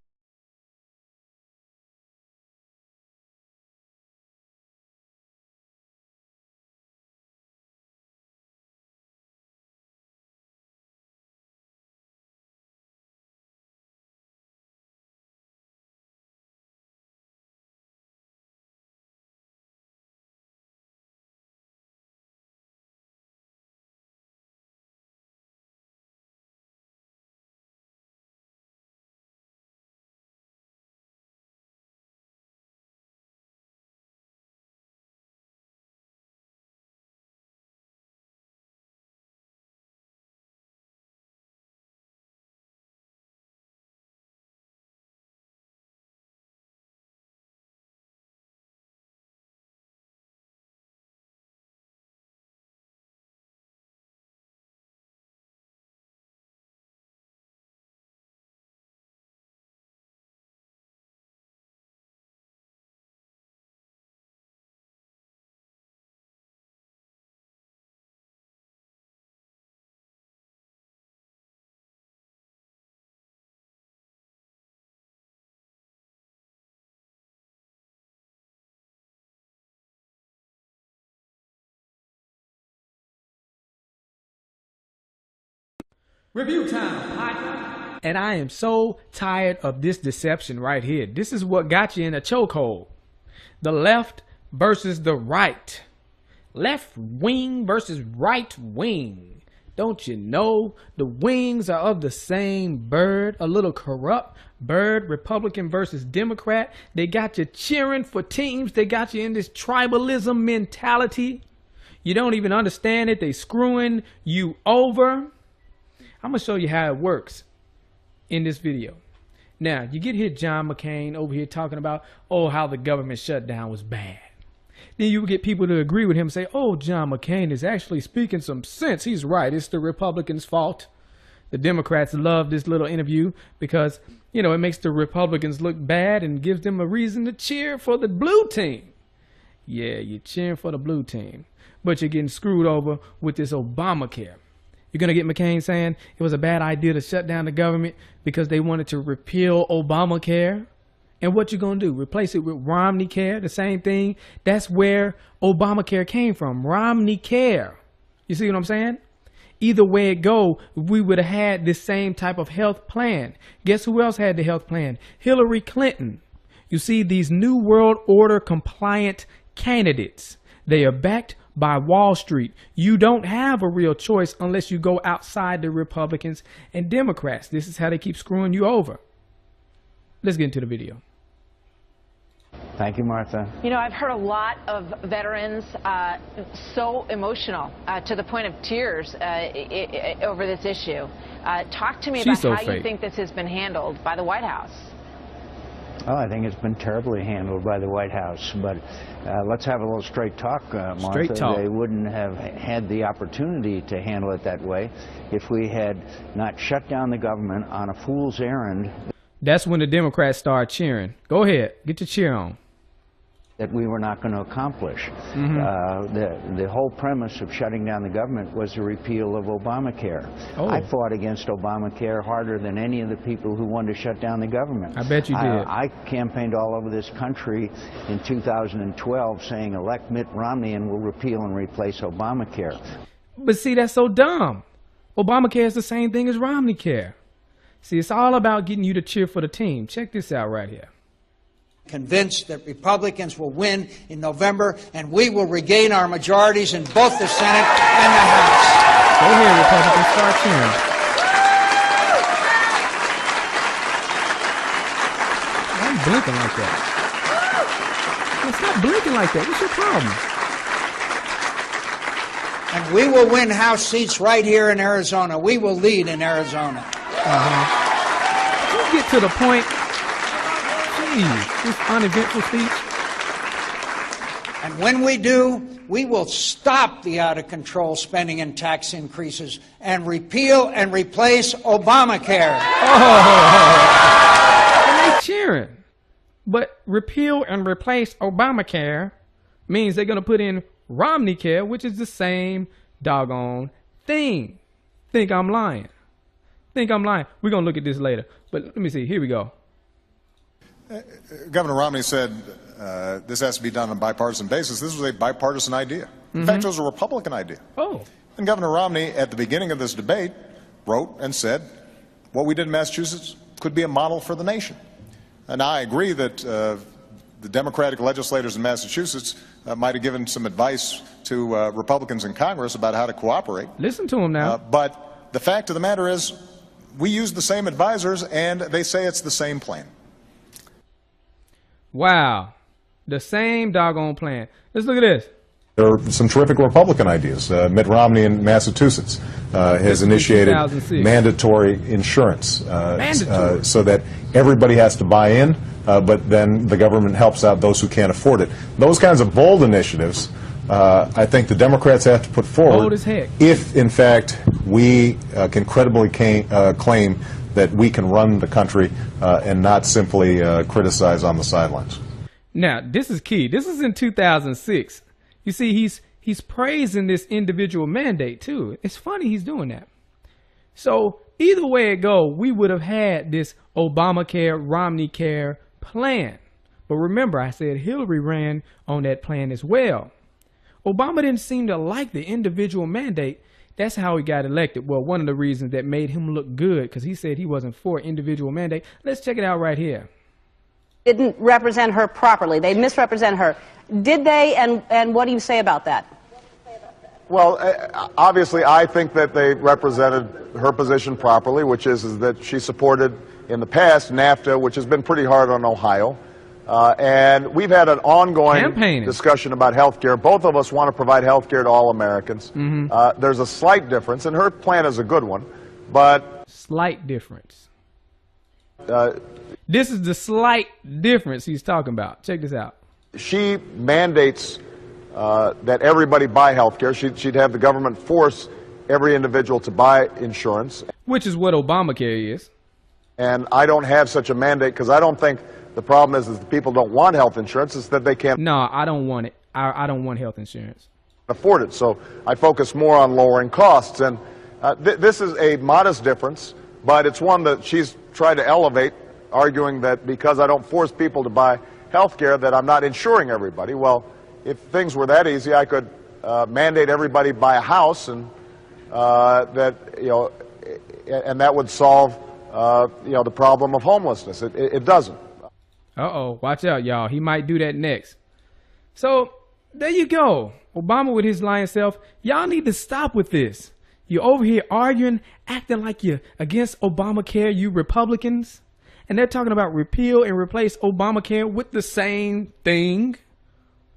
Review time, partner. And I am so tired of this deception right here. This is what got you in a chokehold. The left versus the right. Left wing versus right wing. Don't you know the wings are of the same bird? A little corrupt bird, Republican versus Democrat. They got you cheering for teams. They got you in this tribalism mentality. You don't even understand it. They screwing you over. I'm going to show you how it works in this video. Now, you get here John McCain over here talking about, oh, how the government shutdown was bad. Then you get people to agree with him and say, oh, John McCain is actually speaking some sense. He's right. It's the Republicans' fault. The Democrats love this little interview because, you know, it makes the Republicans look bad and gives them a reason to cheer for the blue team. Yeah, you're cheering for the blue team, but you're getting screwed over with this Obamacare. You're going to get McCain saying it was a bad idea to shut down the government because they wanted to repeal Obamacare. And what you going to do? Replace it with Romney Care, the same thing? That's where Obamacare came from, Romney Care. You see what I'm saying? Either way it go, we would have had this same type of health plan. Guess who else had the health plan? Hillary Clinton. You see, these New World Order compliant candidates, they are backed by Wall Street. You don't have a real choice unless you go outside the Republicans and Democrats. This is how they keep screwing you over. Let's get into the video. Thank you, Martha. You know, I've heard a lot of veterans so emotional to the point of tears over this issue. Talk to me about how you think this has been handled by the White House. Oh, I think it's been terribly handled by the White House, but let's have a little straight talk, Martha. Straight talk. They wouldn't have had the opportunity to handle it that way if we had not shut down the government on a fool's errand. That's when the Democrats start cheering. Go ahead, get your cheer on. That we were not going to accomplish. The whole premise of shutting down the government was the repeal of Obamacare. Oh. I fought against Obamacare harder than any of the people who wanted to shut down the government. I bet you did. I campaigned all over this country in 2012 saying elect Mitt Romney and we'll repeal and replace Obamacare. But see, that's so dumb. Obamacare is the same thing as Romney Care. See, it's all about getting you to cheer for the team. Check this out right here. Convinced that Republicans will win in November, and we will regain our majorities in both the Senate and the House. Go ahead, Republicans, start cheering. Why are you blinking like that? Well, stop blinking like that. What's your problem? And we will win House seats right here in Arizona. We will lead in Arizona. Let's get to the point. Jeez, this uneventful speech. And when we do, we will stop the out-of-control spending and tax increases and repeal and replace Obamacare. And they cheering. But repeal and replace Obamacare means they're going to put in Romney Care, which is the same doggone thing. Think I'm lying. Think I'm lying. We're going to look at this later. But let me see. Here we go. Governor Romney said this has to be done on a bipartisan basis. This was a bipartisan idea. In fact, it was a Republican idea. Oh. And Governor Romney, at the beginning of this debate, wrote and said, what we did in Massachusetts could be a model for the nation. And I agree that the Democratic legislators in Massachusetts might have given some advice to Republicans in Congress about how to cooperate. Listen to them now. But the fact of the matter is, we use the same advisors, and they say it's the same plan. Wow. The same doggone plan. Let's look at this. There are some terrific Republican ideas. Mitt Romney in Massachusetts has initiated mandatory insurance so that everybody has to buy in, but then the government helps out those who can't afford it. Those kinds of bold initiatives, I think the Democrats have to put forward bold as heck. If, in fact, we can credibly claim that we can run the country and not simply criticize on the sidelines. Now, this is key. This is in 2006. You see, he's praising this individual mandate, too. It's funny he's doing that. So either way it go, we would have had this Obamacare, Romney Care plan. But remember, I said Hillary ran on that plan as well. Obama didn't seem to like the individual mandate. That's how he got elected. Well, one of the reasons that made him look good, because he said he wasn't for individual mandate. Let's check it out right here. Didn't represent her properly. They misrepresent her. Did they, and what do you say about that? Well, obviously, I think that they represented her position properly, which is that she supported, in the past, NAFTA, which has been pretty hard on Ohio. And we've had an ongoing discussion about health care. Both of us want to provide health care to all Americans. There's a slight difference, and her plan is a good one, but... Slight difference. This is the slight difference he's talking about. Check this out. She mandates that everybody buy health care. She'd have the government force every individual to buy insurance. Which is what Obamacare is. And I don't have such a mandate because I don't think the problem is that people don't want health insurance. It's that they can't. No, I don't want it. I don't want health insurance. Afford it. So I focus more on lowering costs. And this is a modest difference, but it's one that she's tried to elevate, arguing that because I don't force people to buy health care that I'm not insuring everybody. Well, if things were that easy, I could mandate everybody buy a house, and and that would solve the problem of homelessness. It doesn't. Uh-oh, watch out, y'all. He might do that next. So there you go. Obama with his lying self. Y'all need to stop with this. You're over here arguing, acting like you're against Obamacare, you Republicans. And they're talking about repeal and replace Obamacare with the same thing.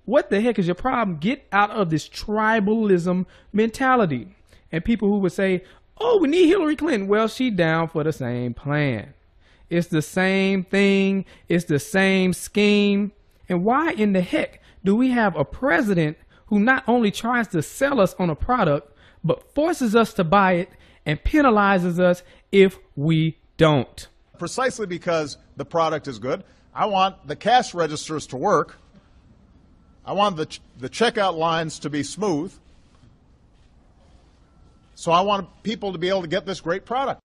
What the heck is your problem? Get out of this tribalism mentality. And people who would say, oh, we need Hillary Clinton. Well, she down for the same plan. It's the same thing. It's the same scheme. And why in the heck do we have a president who not only tries to sell us on a product, but forces us to buy it and penalizes us if we don't? Precisely because the product is good. I want the cash registers to work. I want the checkout lines to be smooth. So I want people to be able to get this great product.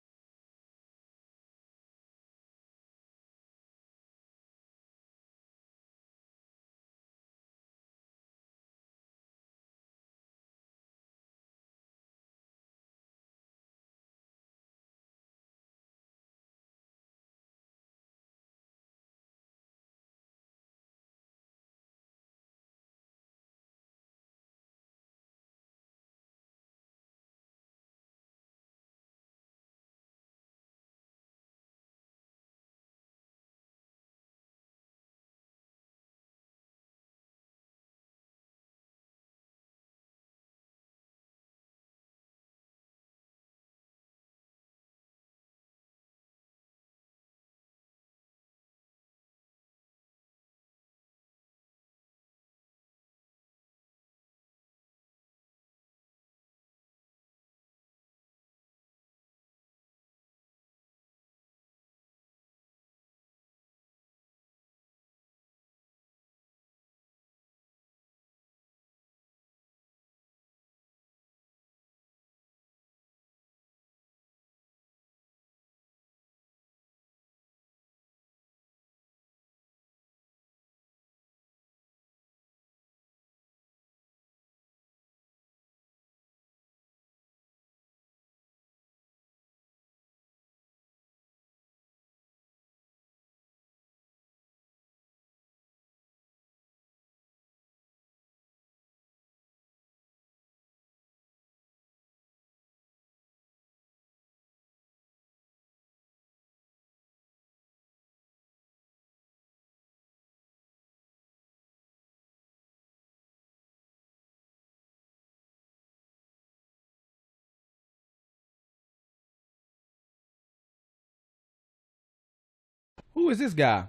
Who is this guy?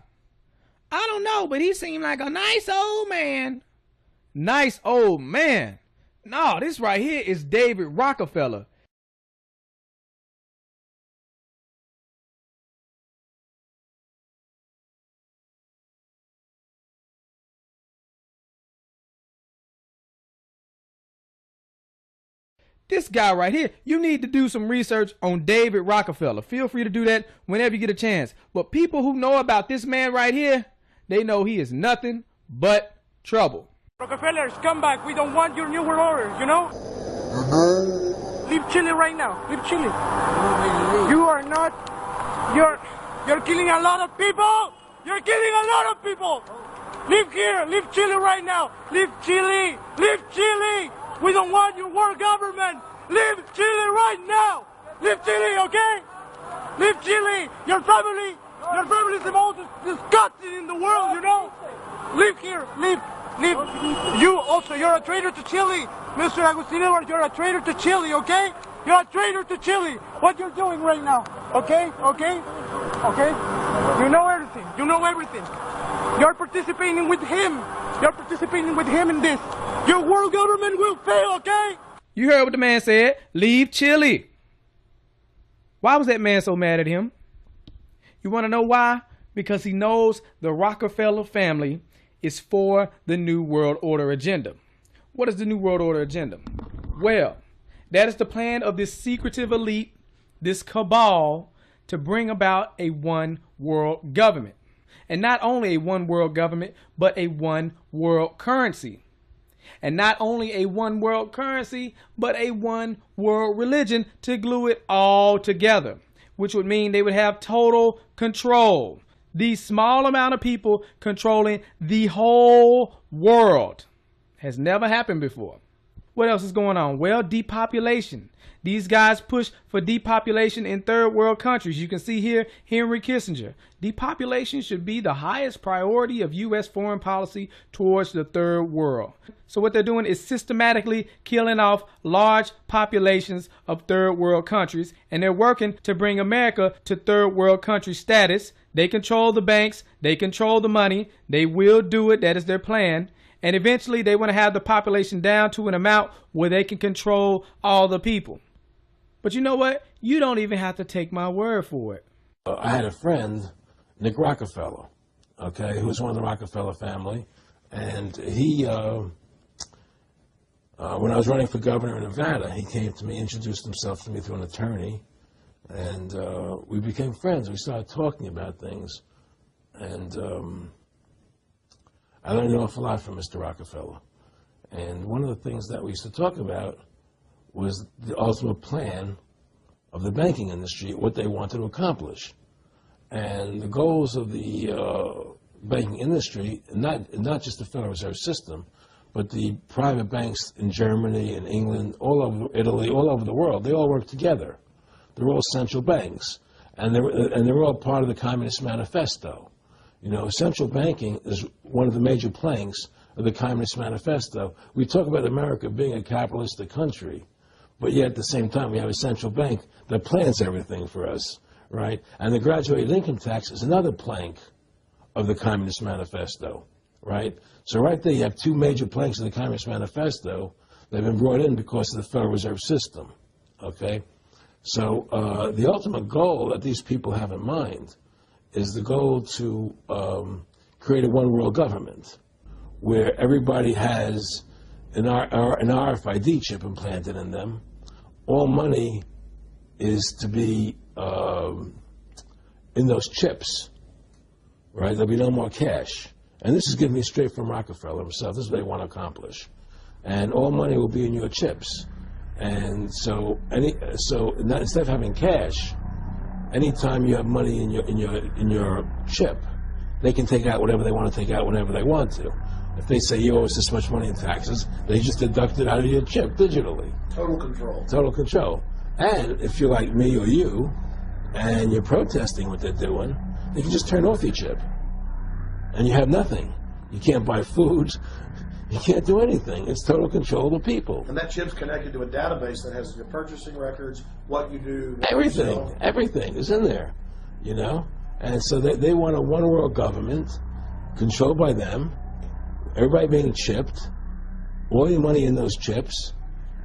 I don't know, but he seemed like a nice old man. Nice old man. No, this right here is David Rockefeller. This guy right here, you need to do some research on David Rockefeller. Feel free to do that whenever you get a chance. But people who know about this man right here, they know he is nothing but trouble. Rockefellers, come back. We don't want your New World Order, you know? Leave Chile right now. Leave Chile. You are not... You're killing a lot of people. You're killing a lot of people. Leave here. Leave Chile right now. Leave Chile. Leave Chile. We don't want your world government. Leave Chile right now. Leave Chile, okay? Leave Chile. Your family is the most disgusting in the world, you know? Leave here. Leave. You also, you're a traitor to Chile. Mr. Agustino, you're a traitor to Chile, okay? You're a traitor to Chile. What you're doing right now, okay? Okay? Okay? You know everything. You know everything. You're participating with him. You're participating with him in this. Your world government will fail, okay? You heard what the man said. Leave Chile. Why was that man so mad at him? You want to know why? Because he knows the Rockefeller family is for the New World Order agenda. What is the New World Order agenda? Well, that is the plan of this secretive elite, this cabal, to bring about a one world government. And not only a one world government, but a one world currency. And not only a one world currency, but a one world religion to glue it all together, which would mean they would have total control. These small amount of people controlling the whole world has never happened before. What else is going on? Well, depopulation. These guys push for depopulation in third world countries. You can see here, Henry Kissinger. Depopulation should be the highest priority of U.S. foreign policy towards the third world. So what they're doing is systematically killing off large populations of third world countries, and they're working to bring America to third world country status. They control the banks, they control the money, they will do it, that is their plan. And eventually they want to have the population down to an amount where they can control all the people. But you know what? You don't even have to take my word for it. I had a friend, Nick Rockefeller, okay, who was one of the Rockefeller family. And he, when I was running for governor in Nevada, he came to me, introduced himself to me through an attorney. And we became friends. We started talking about things. And I learned an awful lot from Mr. Rockefeller. And one of the things that we used to talk about was the ultimate plan of the banking industry, what they wanted to accomplish. And the goals of the banking industry, not just the Federal Reserve System, but the private banks in Germany and England, all over Italy, all over the world, they all work together. They're all central banks, and they're all part of the Communist Manifesto. You know, central banking is one of the major planks of the Communist Manifesto. We talk about America being a capitalistic country, but yet at the same time we have a central bank that plans everything for us, right? And the graduated income tax is another plank of the Communist Manifesto, right? So right there you have two major planks of the Communist Manifesto that have been brought in because of the Federal Reserve System, okay? So the ultimate goal that these people have in mind is the goal to create a one-world government where everybody has an RFID chip implanted in them. All money is to be in those chips, right? There'll be no more cash. And this is given me straight from Rockefeller himself. This is what they want to accomplish. And all money will be in your chips. And so instead of having cash, anytime you have money in your chip, they can take out whatever they want to take out whenever they want to. If they say you owe us this much money in taxes, they just deduct it out of your chip digitally. Total control. Total control. And if you're like me or you, and you're protesting what they're doing, they can just turn off your chip. And you have nothing. You can't buy food. You can't do anything. It's total control of the people. And that chip's connected to a database that has your purchasing records, what you do. Everything is in there, you know? And so they want a one-world government controlled by them, everybody being chipped, all your money in those chips,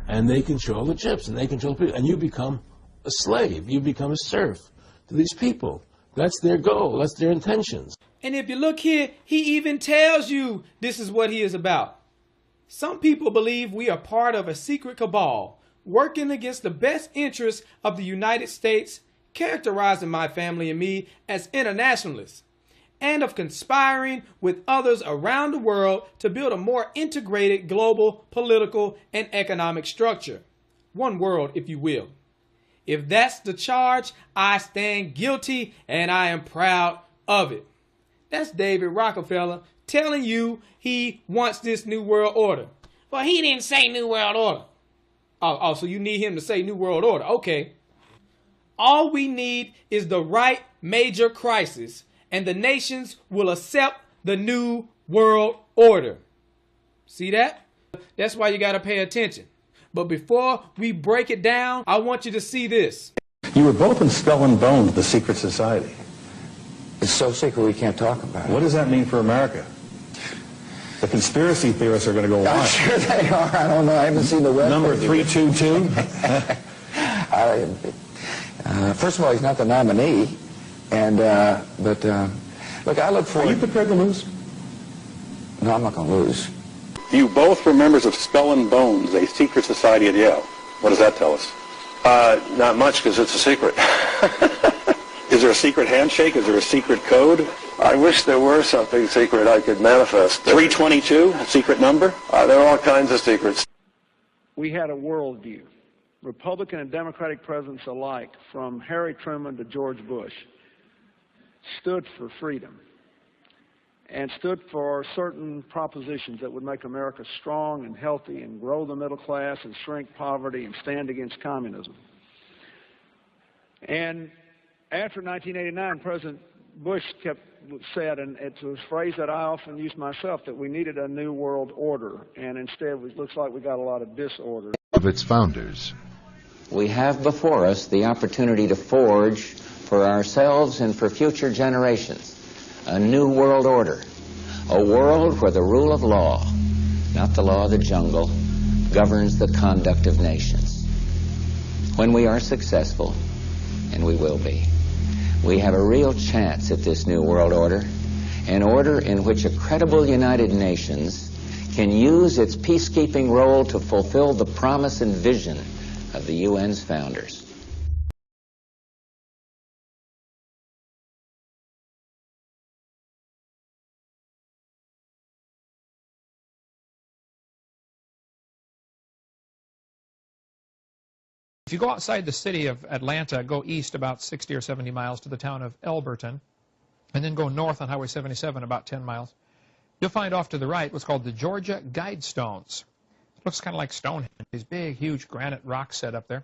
and they control the chips, and they control people. And you become a slave. You become a serf to these people. That's their goal. That's their intentions. And if you look here, he even tells you this is what he is about. Some people believe we are part of a secret cabal working against the best interests of the United States, characterizing my family and me as internationalists, and of conspiring with others around the world to build a more integrated global political and economic structure. One world, if you will. If that's the charge, I stand guilty and I am proud of it. That's David Rockefeller telling you he wants this new world order. Well, he didn't say New World Order. Oh, so you need him to say New World Order. Okay. All we need is the right major crisis, and the nations will accept the New World Order. See that? That's why you got to pay attention. But before we break it down, I want you to see this. You were both in Skull and Bones, the secret society. It's so secret we can't talk about it. What does that mean for America? The conspiracy theorists are going to go I'm wild. sure they are. I don't know. I haven't seen the web. Number 322? First of all, he's not the nominee. And, look, I look forward... Are you prepared to lose? No, I'm not going to lose. You both were members of Skull and Bones, a secret society at Yale. What does that tell us? Not much, because it's a secret. Is there a secret handshake? Is there a secret code? I wish there were something secret I could manifest. 322, a secret number? There are all kinds of secrets. We had a worldview. Republican and Democratic presidents alike, from Harry Truman to George Bush, stood for freedom and stood for certain propositions that would make America strong and healthy and grow the middle class and shrink poverty and stand against communism. And after 1989, President Bush said, and it's a phrase that I often use myself, that we needed a new world order, and instead it looks like we got a lot of disorder. Of its founders. We have before us the opportunity to forge for ourselves and for future generations a new world order, a world where the rule of law, not the law of the jungle, governs the conduct of nations. When we are successful, and we will be, we have a real chance at this new world order, an order in which a credible United Nations can use its peacekeeping role to fulfill the promise and vision of the UN's founders. If you go outside the city of Atlanta, go east about 60 or 70 miles to the town of Elberton, and then go north on Highway 77 about 10 miles, you'll find off to the right what's called the Georgia Guidestones. It looks kind of like Stonehenge, these big, huge granite rocks set up there.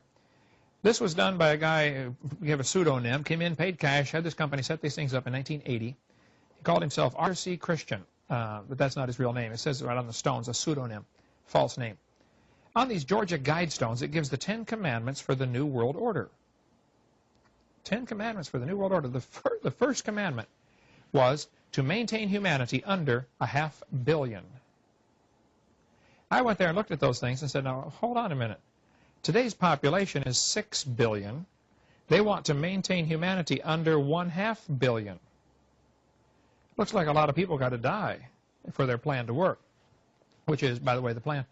This was done by a guy, we have a pseudonym, came in, paid cash, had this company set these things up in 1980. He called himself R.C. Christian, but that's not his real name. It says right on the stones, a pseudonym, false name. On these Georgia Guidestones, it gives the 10 Commandments for the New World Order. 10 Commandments for the New World Order. The first commandment was to maintain humanity under 500 million. I went there and looked at those things and said, now, hold on a minute. Today's population is 6 billion. They want to maintain humanity under 0.5 billion. Looks like a lot of people got to die for their plan to work, which is, by the way, the plan.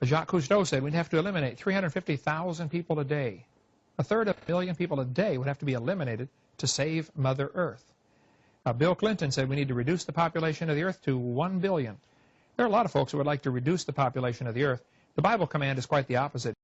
Jacques Cousteau said we'd have to eliminate 350,000 people a day. 1/3 million people a day would have to be eliminated to save Mother Earth. Bill Clinton said we need to reduce the population of the Earth to 1 billion. There are a lot of folks who would like to reduce the population of the Earth. The Bible command is quite the opposite.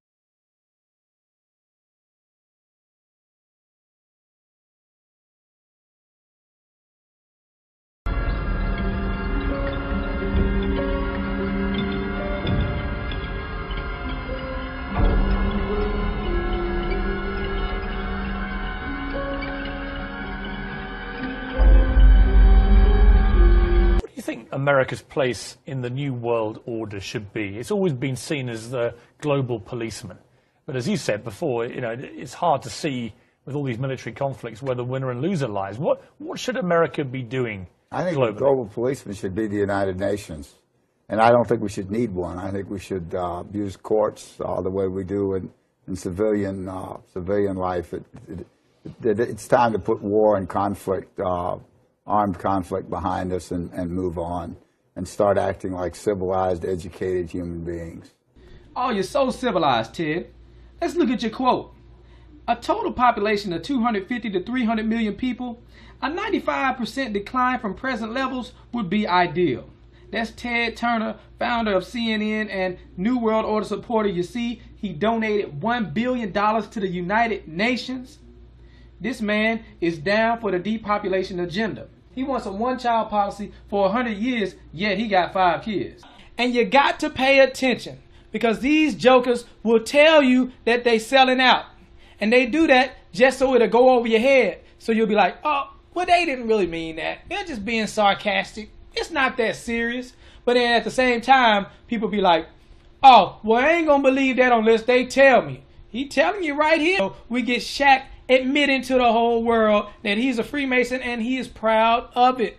America's place in the New World Order should be? It's always been seen as the global policeman. But as you said before, you know, it's hard to see with all these military conflicts where the winner and loser lies. What should America be doing I think globally? The global policeman should be the United Nations. And I don't think we should need one. I think we should use courts the way we do in civilian life. It's time to put war and conflict, armed conflict behind us and move on and start acting like civilized, educated human beings. Oh, you're so civilized, Ted. Let's look at your quote. A total population of 250 to 300 million people, a 95% decline from present levels would be ideal. That's Ted Turner, founder of CNN and New World Order supporter. You see, he donated $1 billion to the United Nations. This man is down for the depopulation agenda. He wants a one-child policy for 100 years, yet he got 5 kids. And you got to pay attention, because these jokers will tell you that they selling out. And they do that just so it'll go over your head. So you'll be like, oh, well, they didn't really mean that. They're just being sarcastic. It's not that serious. But then at the same time, people be like, oh, well, I ain't gonna believe that unless they tell me. He telling you right here. So we get Shaq admitting to the whole world that he's a Freemason and he is proud of it.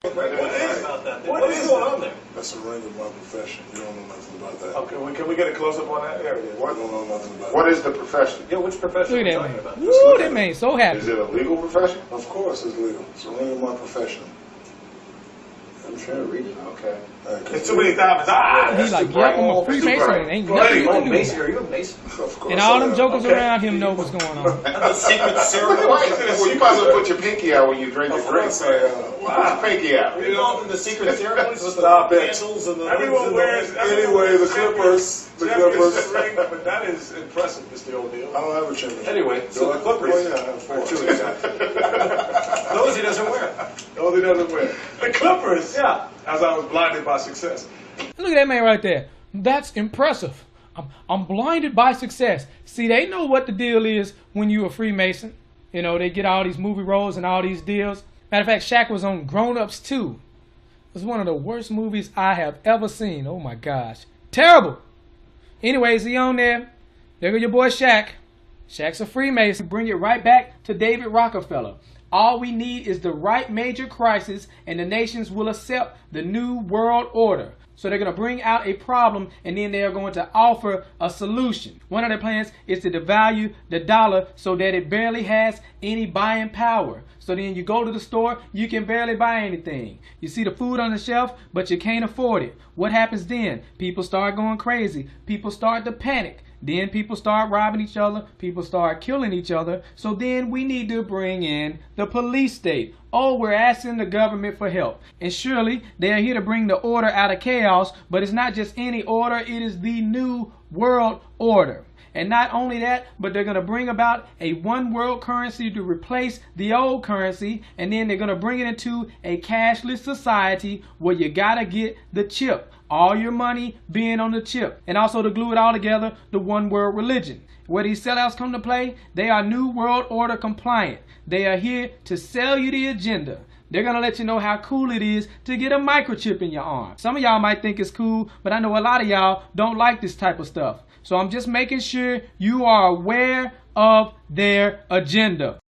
What is going on there? That's a ring of my profession. You don't know nothing about that. Okay, well, can we get a close-up on that? There it is. What? Don't know nothing about What is the profession? Yeah, which profession Look are you at talking that about? man. Woo, that man so happy. Is it a legal profession? Of course it's legal. It's a ring of my profession. I'm trying to read it. Okay. It's too many diamonds. He's like, yep, I'm a Freemason. Ain't nothing you can do. Mason, are you a Mason? Of course. And all them jokers around him know what's going on. That's a secret ceremony. Well, you might as well put your pinky out when you drink your drink. Put your pinky out. You're involved in the secret ceremonies with the candles and the... Everyone wears... Anyway, the Clippers. The Clippers. Ring, but that is impressive, Mr. Old Deal. I don't have a championship. Anyway, so the Clippers... Oh, yeah, I have 4. Those he doesn't wear. Those he doesn't wear. The Clippers. Yeah. As I was blinded by success. Look at that man right there. That's impressive. I'm blinded by success. See, they know what the deal is when you a Freemason. You know, they get all these movie roles and all these deals. Matter of fact, Shaq was on Grown Ups 2. It was one of the worst movies I have ever seen. Oh my gosh. Terrible. Anyways, he on there. There go your boy Shaq. Shaq's a Freemason. Bring it right back to David Rockefeller. All we need is the right major crisis and the nations will accept the new world order. So they're going to bring out a problem and then they're going to offer a solution. One of their plans is to devalue the dollar so that it barely has any buying power. So then you go to the store, you can barely buy anything. You see the food on the shelf, but you can't afford it. What happens then? People start going crazy. People start to panic. Then people start robbing each other. People start killing each other. So then we need to bring in the police state. Oh, we're asking the government for help. And surely they are here to bring the order out of chaos. But it's not just any order. It is the new world order. And not only that, but they're going to bring about a one world currency to replace the old currency. And then they're going to bring it into a cashless society where you got to get the chip. All your money being on the chip. And also to glue it all together, the one world religion. Where these sellouts come to play, they are New World Order compliant. They are here to sell you the agenda. They're going to let you know how cool it is to get a microchip in your arm. Some of y'all might think it's cool, but I know a lot of y'all don't like this type of stuff. So I'm just making sure you are aware of their agenda.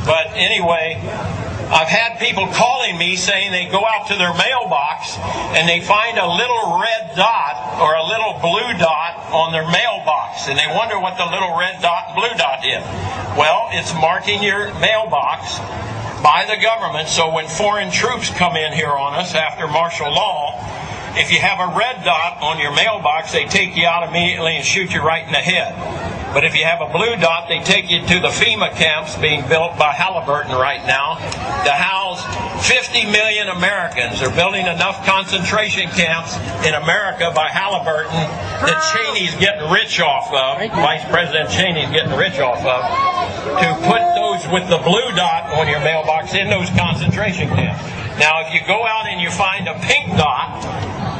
But anyway, I've had people calling me saying they go out to their mailbox and they find a little red dot or a little blue dot on their mailbox, and they wonder what the little red dot and blue dot is. Well, it's marking your mailbox by the government, so when foreign troops come in here on us after martial law, if you have a red dot on your mailbox, they take you out immediately and shoot you right in the head. But if you have a blue dot, they take you to the FEMA camps being built by Halliburton right now to house 50 million Americans. They're building enough concentration camps in America by Halliburton that Cheney's getting rich off of, Vice President Cheney's getting rich off of, to put those with the blue dot on your mailbox in those concentration camps. Now, if you go out and you find a pink dot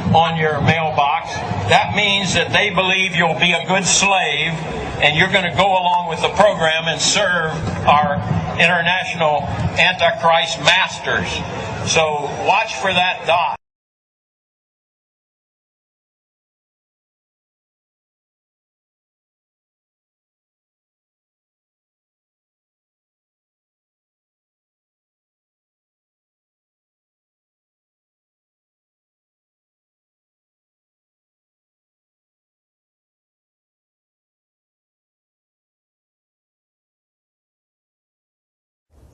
on your mailbox, that means that they believe you'll be a good slave and you're going to go along with the program and serve our international Antichrist masters. So watch for that dot.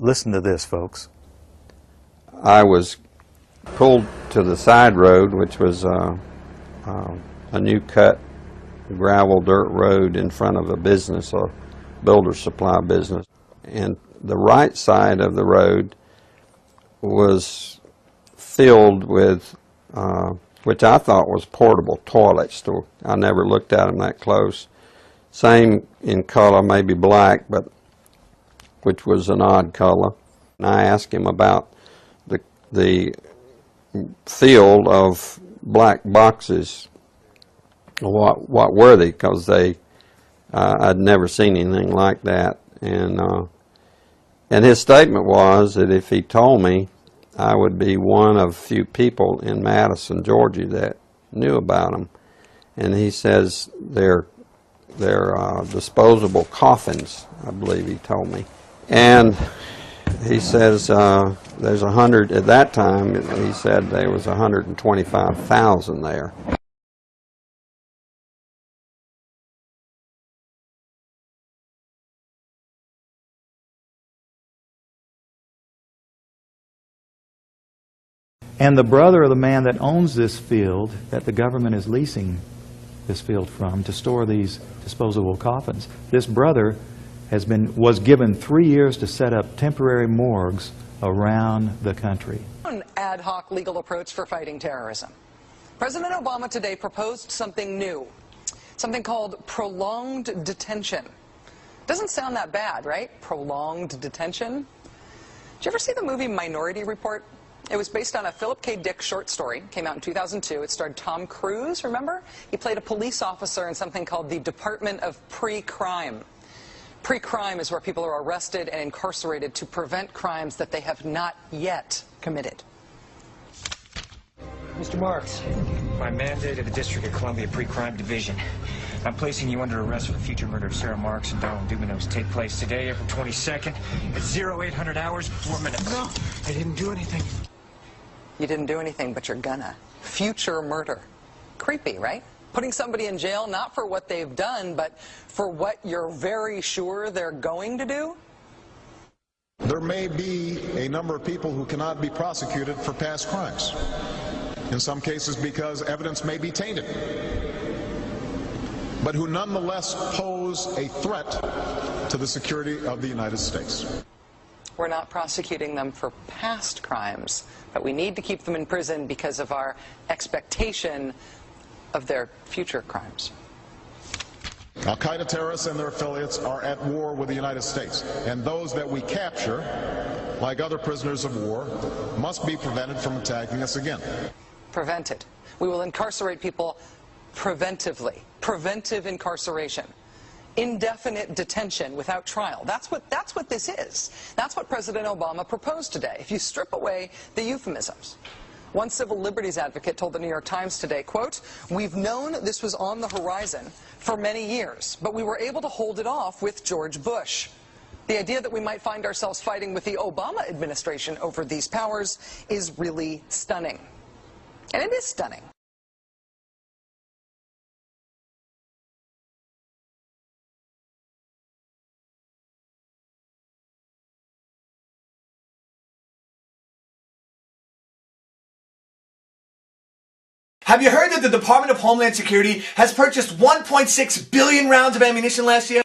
Listen to this, folks. I was pulled to the side road, which was a new cut gravel dirt road in front of a business, a builder supply business. And the right side of the road was filled with, which I thought was portable toilets. I never looked at them that close. Same in color, maybe black, but which was an odd color. And I asked him about the field of black boxes. What were they? Because I'd never seen anything like that. And his statement was that if he told me, I would be one of few people in Madison, Georgia that knew about them. And he says they're disposable coffins, I believe he told me. And he says there's 100, at that time he said there was 125,000 there. And the brother of the man that owns this field, that the government is leasing this field from to store these disposable coffins, this brother was given 3 years to set up temporary morgues around the country. An ad hoc legal approach for fighting terrorism. President Obama today proposed something new, something called prolonged detention. Doesn't sound that bad, right? Prolonged detention. Did you ever see the movie Minority Report? It was based on a Philip K. Dick short story. Came out in 2002. It starred Tom Cruise, remember? He played a police officer in something called the Department of Pre-Crime. Pre-crime is where people are arrested and incarcerated to prevent crimes that they have not yet committed. Mr. Marks, by mandate of the District of Columbia Pre-Crime Division, I'm placing you under arrest for the future murder of Sarah Marks and Donald Dubinos. Take place today, April 22nd, at 0800 hours, 4 minutes. No, I didn't do anything. You didn't do anything, but you're gonna. Future murder. Creepy, right? Putting somebody in jail not for what they've done, but for what you're very sure they're going to do? There may be a number of people who cannot be prosecuted for past crimes. In some cases because evidence may be tainted, but who nonetheless pose a threat to the security of the United States. We're not prosecuting them for past crimes, but we need to keep them in prison because of our expectation of their future crimes. Al-Qaeda terrorists and their affiliates are at war with the United States, and those that we capture, like other prisoners of war, must be prevented from attacking us again. Prevented. We will incarcerate people preventively. Preventive incarceration. Indefinite detention without trial. That's what this is. That's what President Obama proposed today, if you strip away the euphemisms. One civil liberties advocate told the New York Times today, quote, "We've known this was on the horizon for many years, but we were able to hold it off with George Bush. The idea that we might find ourselves fighting with the Obama administration over these powers is really stunning. And it is stunning. Have you heard that the Department of Homeland Security has purchased 1.6 billion rounds of ammunition last year?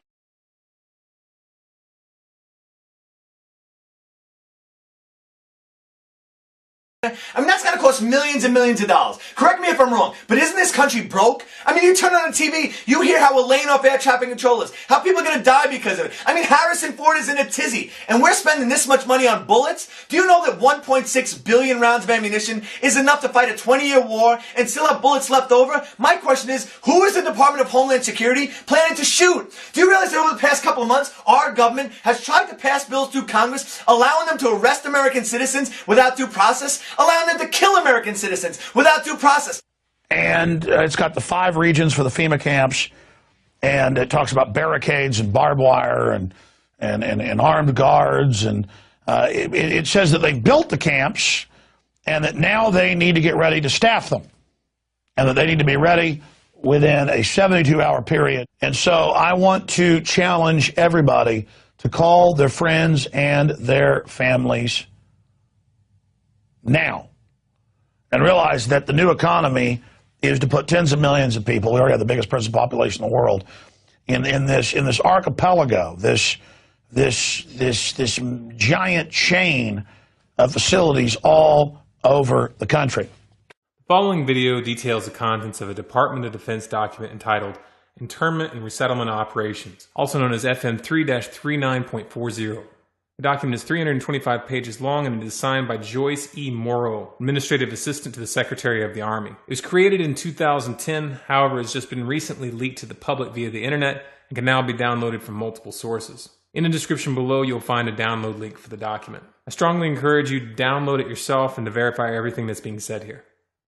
I mean, that's got to cost millions and millions of dollars. Correct me if I'm wrong, but isn't this country broke? I mean, you turn on the TV, you hear how we're laying off air traffic controllers, how people are going to die because of it. I mean, Harrison Ford is in a tizzy, and we're spending this much money on bullets? Do you know that 1.6 billion rounds of ammunition is enough to fight a 20-year war and still have bullets left over? My question is, who is the Department of Homeland Security planning to shoot? Do you realize that over the past couple of months, our government has tried to pass bills through Congress allowing them to arrest American citizens without due process, allowing them to kill American citizens without due process? And it's got the 5 regions for the FEMA camps, and it talks about barricades and barbed wire and armed guards, and it says that they built the camps and that now they need to get ready to staff them, and that they need to be ready within a 72-hour period. And so I want to challenge everybody to call their friends and their families now, and realize that the new economy is to put tens of millions of people, we already have the biggest prison population in the world, in this archipelago, this giant chain of facilities all over the country. The following video details the contents of a Department of Defense document entitled Internment and Resettlement Operations, also known as FM 3-39.40. The document is 325 pages long and it is signed by Joyce E. Morrow, Administrative Assistant to the Secretary of the Army. It was created in 2010, however, has just been recently leaked to the public via the internet and can now be downloaded from multiple sources. In the description below, you'll find a download link for the document. I strongly encourage you to download it yourself and to verify everything that's being said here.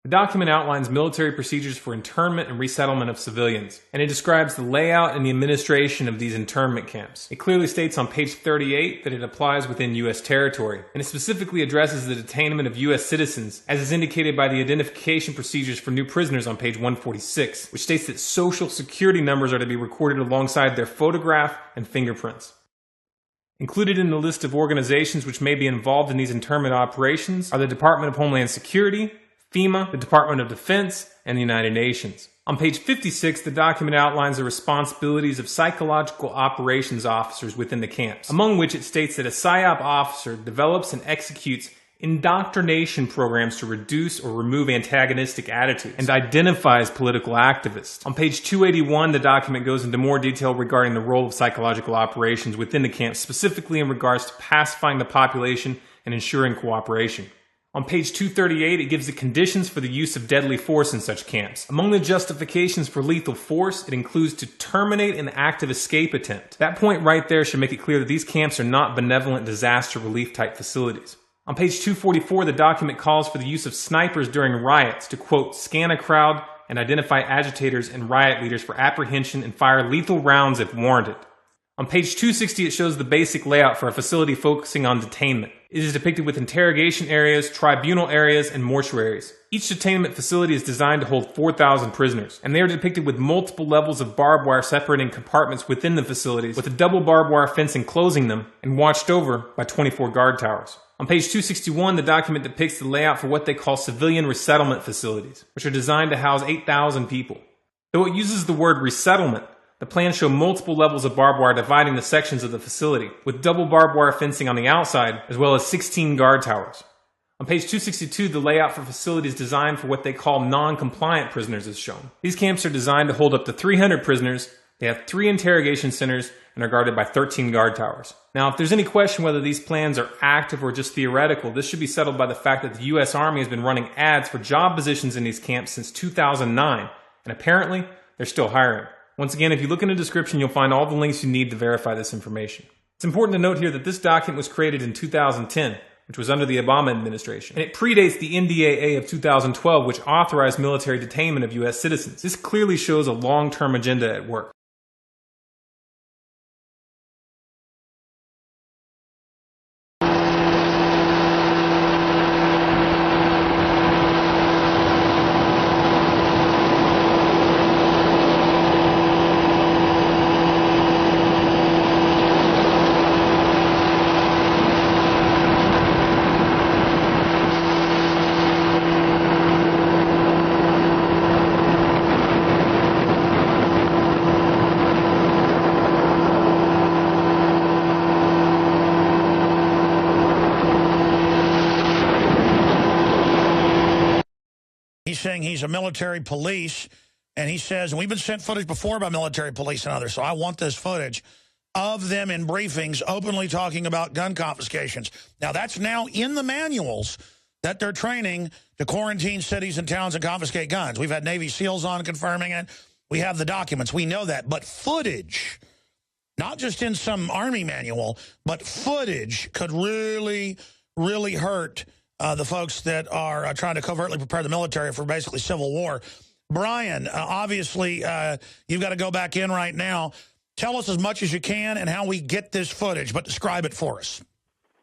The document outlines military procedures for internment and resettlement of civilians, and it describes the layout and the administration of these internment camps. It clearly states on page 38 that it applies within U.S. territory, and it specifically addresses the detainment of U.S. citizens, as is indicated by the identification procedures for new prisoners on page 146, which states that social security numbers are to be recorded alongside their photograph and fingerprints. Included in the list of organizations which may be involved in these internment operations are the Department of Homeland Security, FEMA, the Department of Defense, and the United Nations. On page 56, the document outlines the responsibilities of psychological operations officers within the camps, among which it states that a PSYOP officer develops and executes indoctrination programs to reduce or remove antagonistic attitudes and identifies political activists. On page 281, the document goes into more detail regarding the role of psychological operations within the camps, specifically in regards to pacifying the population and ensuring cooperation. On page 238, it gives the conditions for the use of deadly force in such camps. Among the justifications for lethal force, it includes to terminate an active escape attempt. That point right there should make it clear that these camps are not benevolent disaster relief type facilities. On page 244, the document calls for the use of snipers during riots to, quote, scan a crowd and identify agitators and riot leaders for apprehension and fire lethal rounds if warranted. On page 260, it shows the basic layout for a facility focusing on detainment. It is depicted with interrogation areas, tribunal areas, and mortuaries. Each detainment facility is designed to hold 4,000 prisoners, and they are depicted with multiple levels of barbed wire separating compartments within the facilities, with a double barbed wire fence enclosing them, and watched over by 24 guard towers. On page 261, the document depicts the layout for what they call civilian resettlement facilities, which are designed to house 8,000 people. Though it uses the word resettlement, the plans show multiple levels of barbed wire dividing the sections of the facility, with double barbed wire fencing on the outside, as well as 16 guard towers. On page 262, the layout for facilities designed for what they call non-compliant prisoners is shown. These camps are designed to hold up to 300 prisoners, they have 3 interrogation centers, and are guarded by 13 guard towers. Now, if there's any question whether these plans are active or just theoretical, this should be settled by the fact that the U.S. Army has been running ads for job positions in these camps since 2009, and apparently, they're still hiring. Once again, if you look in the description, you'll find all the links you need to verify this information. It's important to note here that this document was created in 2010, which was under the Obama administration, and it predates the NDAA of 2012, which authorized military detainment of U.S. citizens. This clearly shows a long-term agenda at work. He's saying he's a military police, and he says, and we've been sent footage before by military police and others, so I want this footage of them in briefings openly talking about gun confiscations. Now, that's now in the manuals that they're training to quarantine cities and towns and confiscate guns. We've had Navy SEALs on confirming it. We have the documents. We know that. But footage, not just in some Army manual, but footage could really, really hurt the folks that are trying to covertly prepare the military for basically civil war. Brian, obviously, you've got to go back in right now. Tell us as much as you can and how we get this footage, but describe it for us.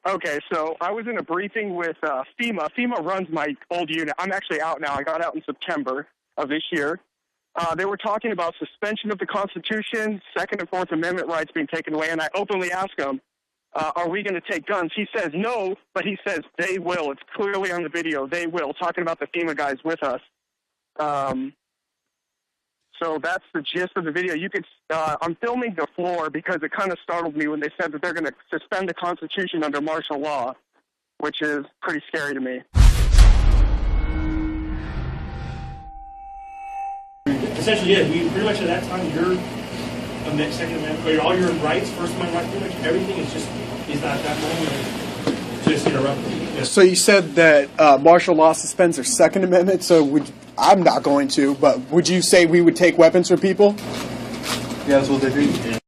Okay, so I was in a briefing with FEMA. FEMA runs my old unit. I'm actually out now. I got out in September of this year. They were talking about suspension of the Constitution, Second and Fourth Amendment rights being taken away, and I openly asked him, are we going to take guns? He says no, but he says they will. It's clearly on the video. They will, talking about the FEMA guys with us. So that's the gist of the video. You could, I'm filming the floor because it kind of startled me when they said that they're going to suspend the Constitution under martial law, which is pretty scary to me. Essentially, yeah, we pretty much at that time, your Second Amendment, all your rights, First Amendment rights, pretty much everything is not at that moment just interrupted. Yeah. So you said that martial law suspends their Second Amendment, so I'm not going to, but would you say we would take weapons from people? Yeah, that's what they do. Yeah.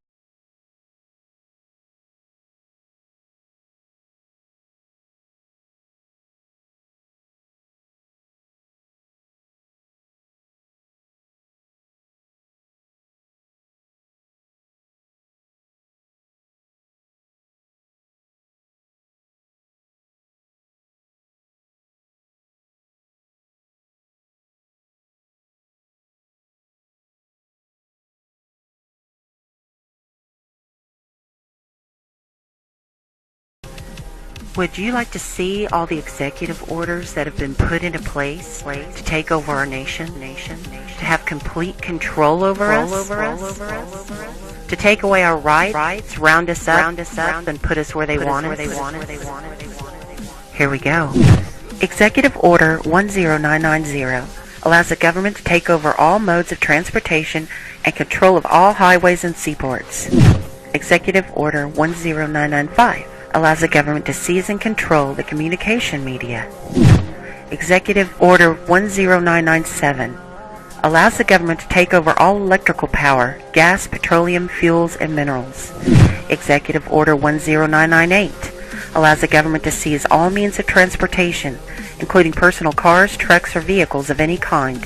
Would you like to see all the executive orders that have been put into place to take over our nation, to have complete control over us, to take away our rights, round us up, and put us where they want us? Here we go. Executive Order 10990 allows the government to take over all modes of transportation and control of all highways and seaports. Executive Order 10995 allows the government to seize and control the communication media. Executive Order 10997 allows the government to take over all electrical power, gas, petroleum, fuels, and minerals. Executive Order 10998 allows the government to seize all means of transportation, including personal cars, trucks, or vehicles of any kind,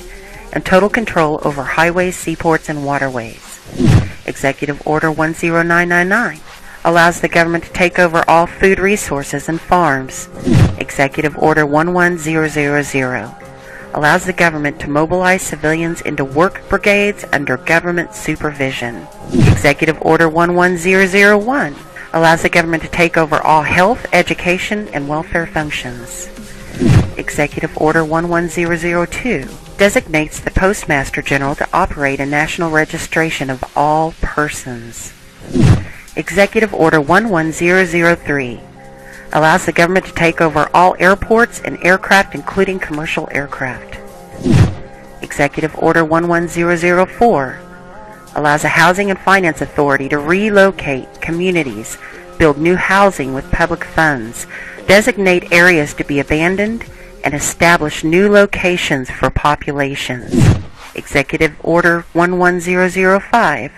and total control over highways, seaports, and waterways. Executive Order 10999 allows the government to take over all food resources and farms. Executive Order 11000 allows the government to mobilize civilians into work brigades under government supervision. Executive Order 11001 allows the government to take over all health, education, and welfare functions. Executive Order 11002 designates the Postmaster General to operate a national registration of all persons. Executive Order 11003 allows the government to take over all airports and aircraft, including commercial aircraft. Executive Order 11004 allows a housing and finance authority to relocate communities, build new housing with public funds, designate areas to be abandoned, and establish new locations for populations. Executive Order 11005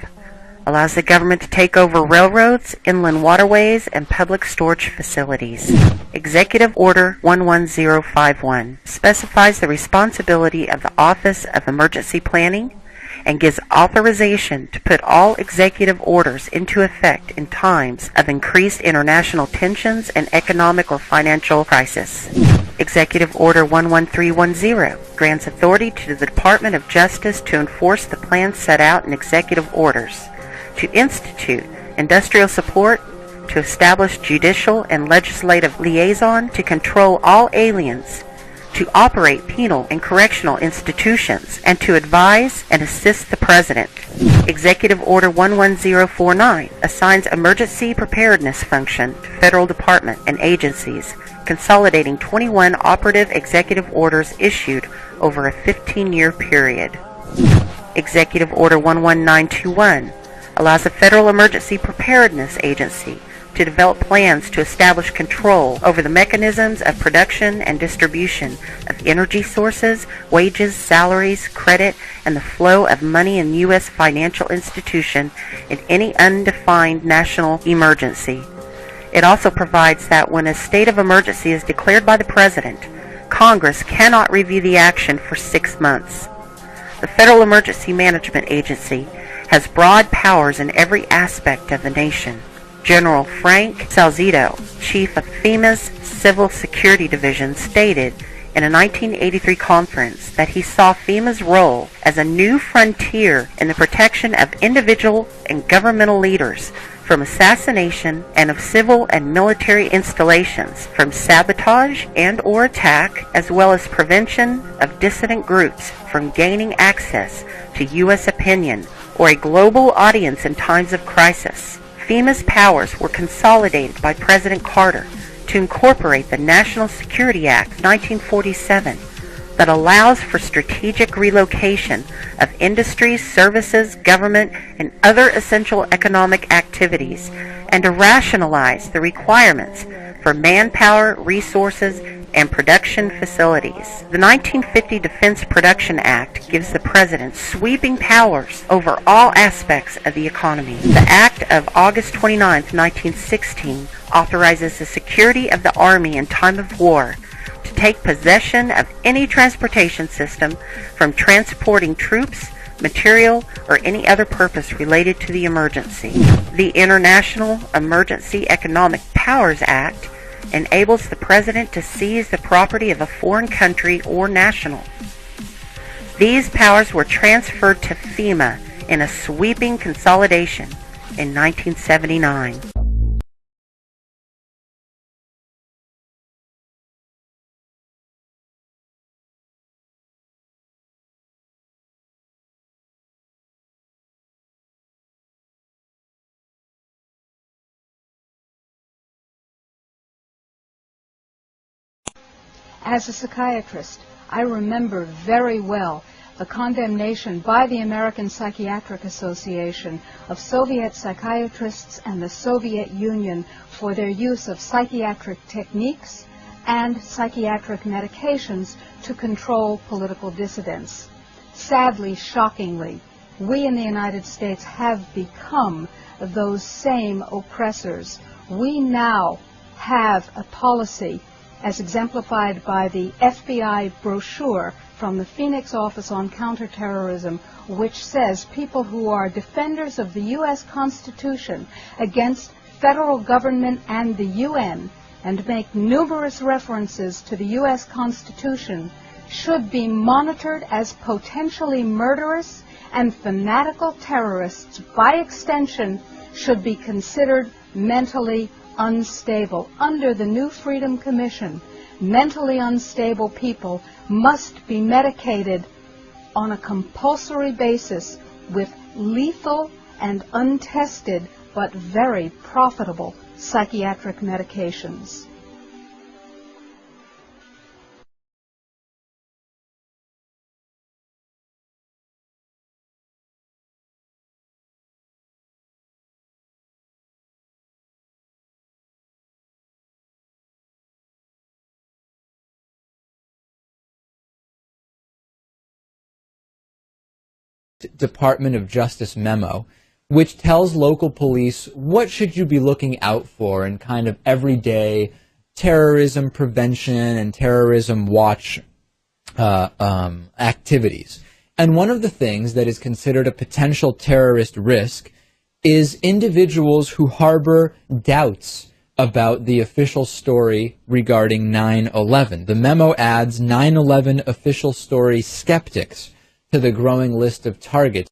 allows the government to take over railroads, inland waterways, and public storage facilities. Executive Order 11051 specifies the responsibility of the Office of Emergency Planning and gives authorization to put all executive orders into effect in times of increased international tensions and economic or financial crisis. Executive Order 11310 grants authority to the Department of Justice to enforce the plans set out in executive orders, to institute industrial support, to establish judicial and legislative liaison, to control all aliens, to operate penal and correctional institutions, and to advise and assist the President. Executive Order 11049 assigns emergency preparedness function to federal department and agencies, consolidating 21 operative executive orders issued over a 15-year period. Executive Order 11921 allows the Federal Emergency Preparedness Agency to develop plans to establish control over the mechanisms of production and distribution of energy sources, wages, salaries, credit, and the flow of money in U.S. financial institution in any undefined national emergency. It also provides that when a state of emergency is declared by the President, Congress cannot review the action for 6 months. The Federal Emergency Management Agency has broad powers in every aspect of the nation. General Frank Salzito, chief of FEMA's Civil Security Division, stated in a 1983 conference that he saw FEMA's role as a new frontier in the protection of individual and governmental leaders from assassination and of civil and military installations, from sabotage and or attack, as well as prevention of dissident groups from gaining access to U.S. opinion or a global audience in times of crisis. FEMA's powers were consolidated by President Carter to incorporate the National Security Act 1947 that allows for strategic relocation of industries, services, government, and other essential economic activities, and to rationalize the requirements for manpower, resources, and production facilities. The 1950 Defense Production Act gives the President sweeping powers over all aspects of the economy. The Act of August 29, 1916 authorizes the security of the Army in time of war to take possession of any transportation system from transporting troops, material, or any other purpose related to the emergency. The International Emergency Economic Powers Act enables the President to seize the property of a foreign country or national. These powers were transferred to FEMA in a sweeping consolidation in 1979. As a psychiatrist, I remember very well the condemnation by the American Psychiatric Association of Soviet psychiatrists and the Soviet Union for their use of psychiatric techniques and psychiatric medications to control political dissidents. Sadly, shockingly, we in the United States have become those same oppressors. We now have a policy, as exemplified by the FBI brochure from the Phoenix Office on Counterterrorism, which says people who are defenders of the U.S. Constitution against federal government and the UN, and make numerous references to the U.S. Constitution, should be monitored as potentially murderous, and fanatical terrorists, by extension, should be considered mentally unstable. Under the new Freedom Commission, mentally unstable people must be medicated on a compulsory basis with lethal and untested but very profitable psychiatric medications. Department of Justice memo, which tells local police what should you be looking out for in kind of everyday terrorism prevention and terrorism watch activities. And one of the things that is considered a potential terrorist risk is individuals who harbor doubts about the official story regarding 9/11. The memo adds 9/11 official story skeptics to the growing list of targets.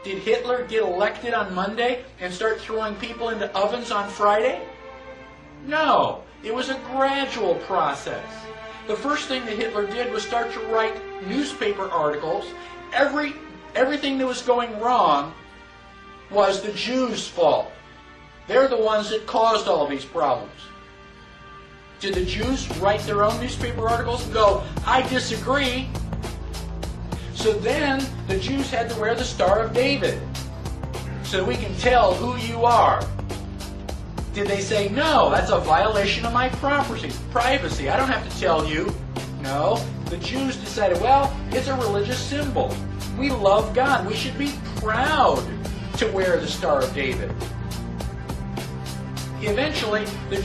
Did Hitler get elected on Monday and start throwing people into ovens on Friday? No, it was a gradual process. The first thing that Hitler did was start to write newspaper articles. Everything that was going wrong was the Jews' fault. They're the ones that caused all these problems. Did the Jews write their own newspaper articles and go, I disagree? So then the Jews had to wear the Star of David so we can tell who you are. Did they say, no, that's a violation of my privacy. I don't have to tell you. No, the Jews decided, well, it's a religious symbol. We love God. We should be proud to wear the Star of David. Eventually, the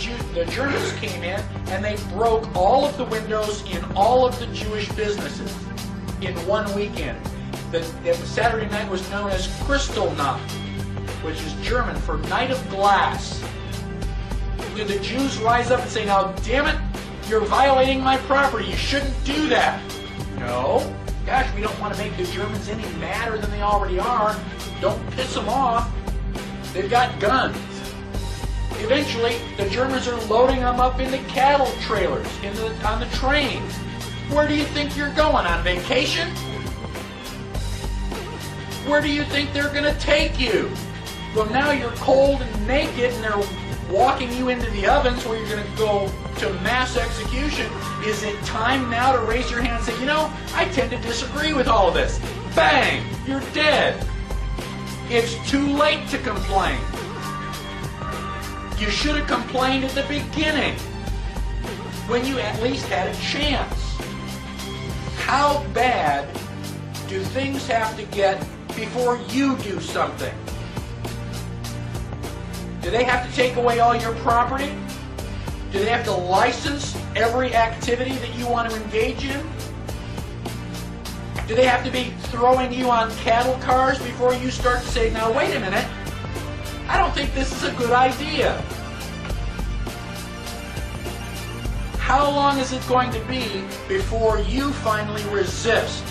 Germans came in and they broke all of the windows in all of the Jewish businesses in one weekend. The Saturday night was known as Kristallnacht, which is German for Night of Glass. Did the Jews rise up and say, now, damn it, you're violating my property, you shouldn't do that? No. Gosh, we don't want to make the Germans any madder than they already are. Don't piss them off. They've got guns. Eventually, the Germans are loading them up into cattle trailers on the trains. Where do you think you're going, on vacation? Where do you think they're going to take you? Well, now you're cold and naked and they're walking you into the ovens where you're going to go to mass execution. Is it time now to raise your hand and say, you know, I tend to disagree with all of this? Bang! You're dead. It's too late to complain. You should have complained at the beginning when you at least had a chance. How bad do things have to get before you do something? Do they have to take away all your property? Do they have to license every activity that you want to engage in? Do they have to be throwing you on cattle cars before you start to say, now wait a minute, I don't think this is a good idea? How long is it going to be before you finally resist?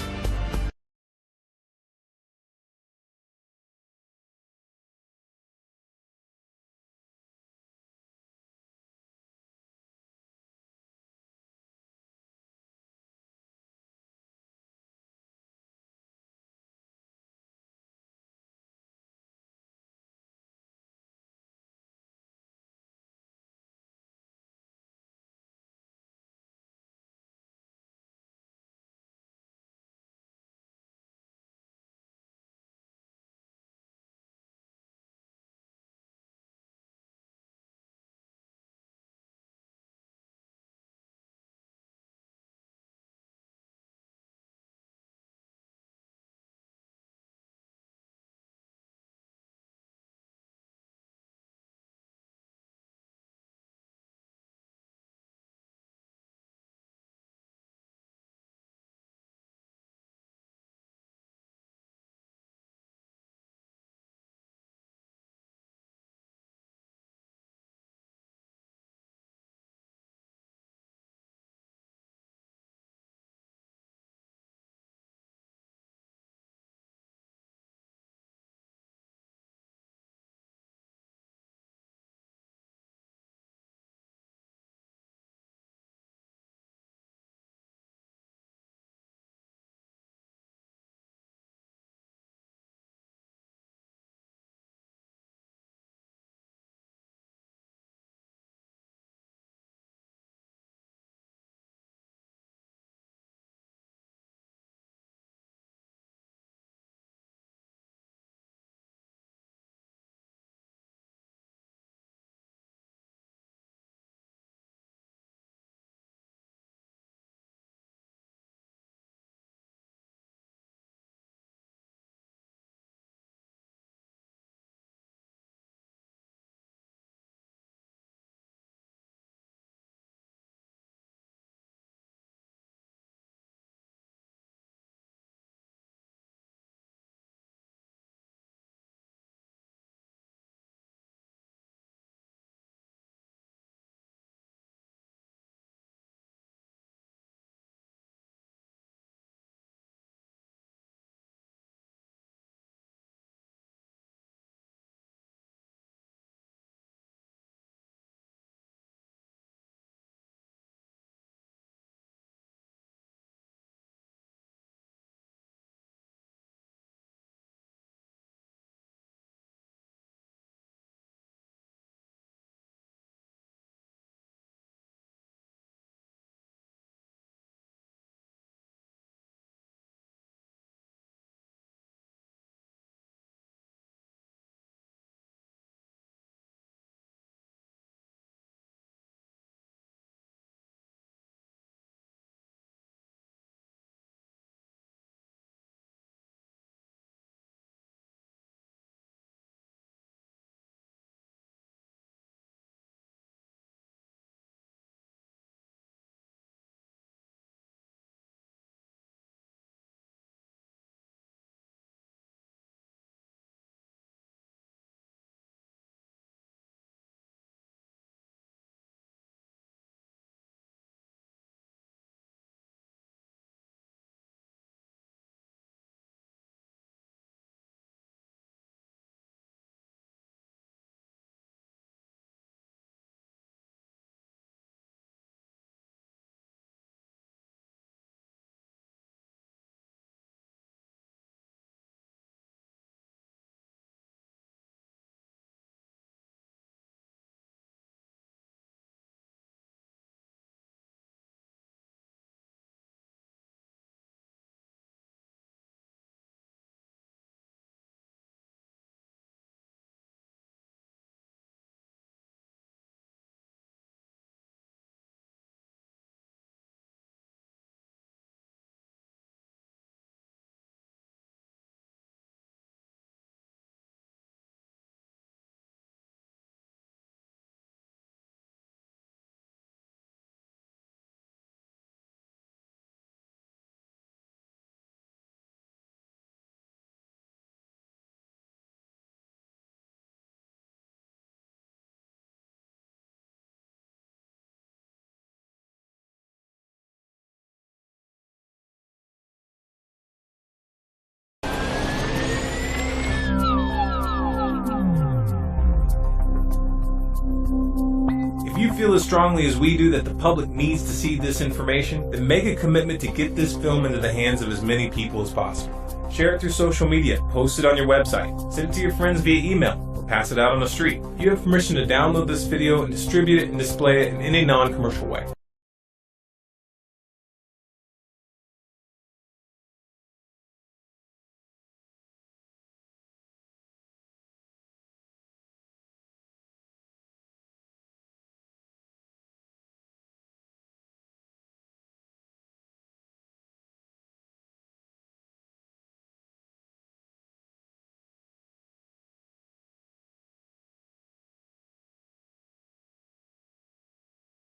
you feel as strongly as we do that the public needs to see this information, then make a commitment to get this film into the hands of as many people as possible. Share it through social media, post it on your website, send it to your friends via email, or pass it out on the street. You have permission to download this video and distribute it and display it in any non-commercial way.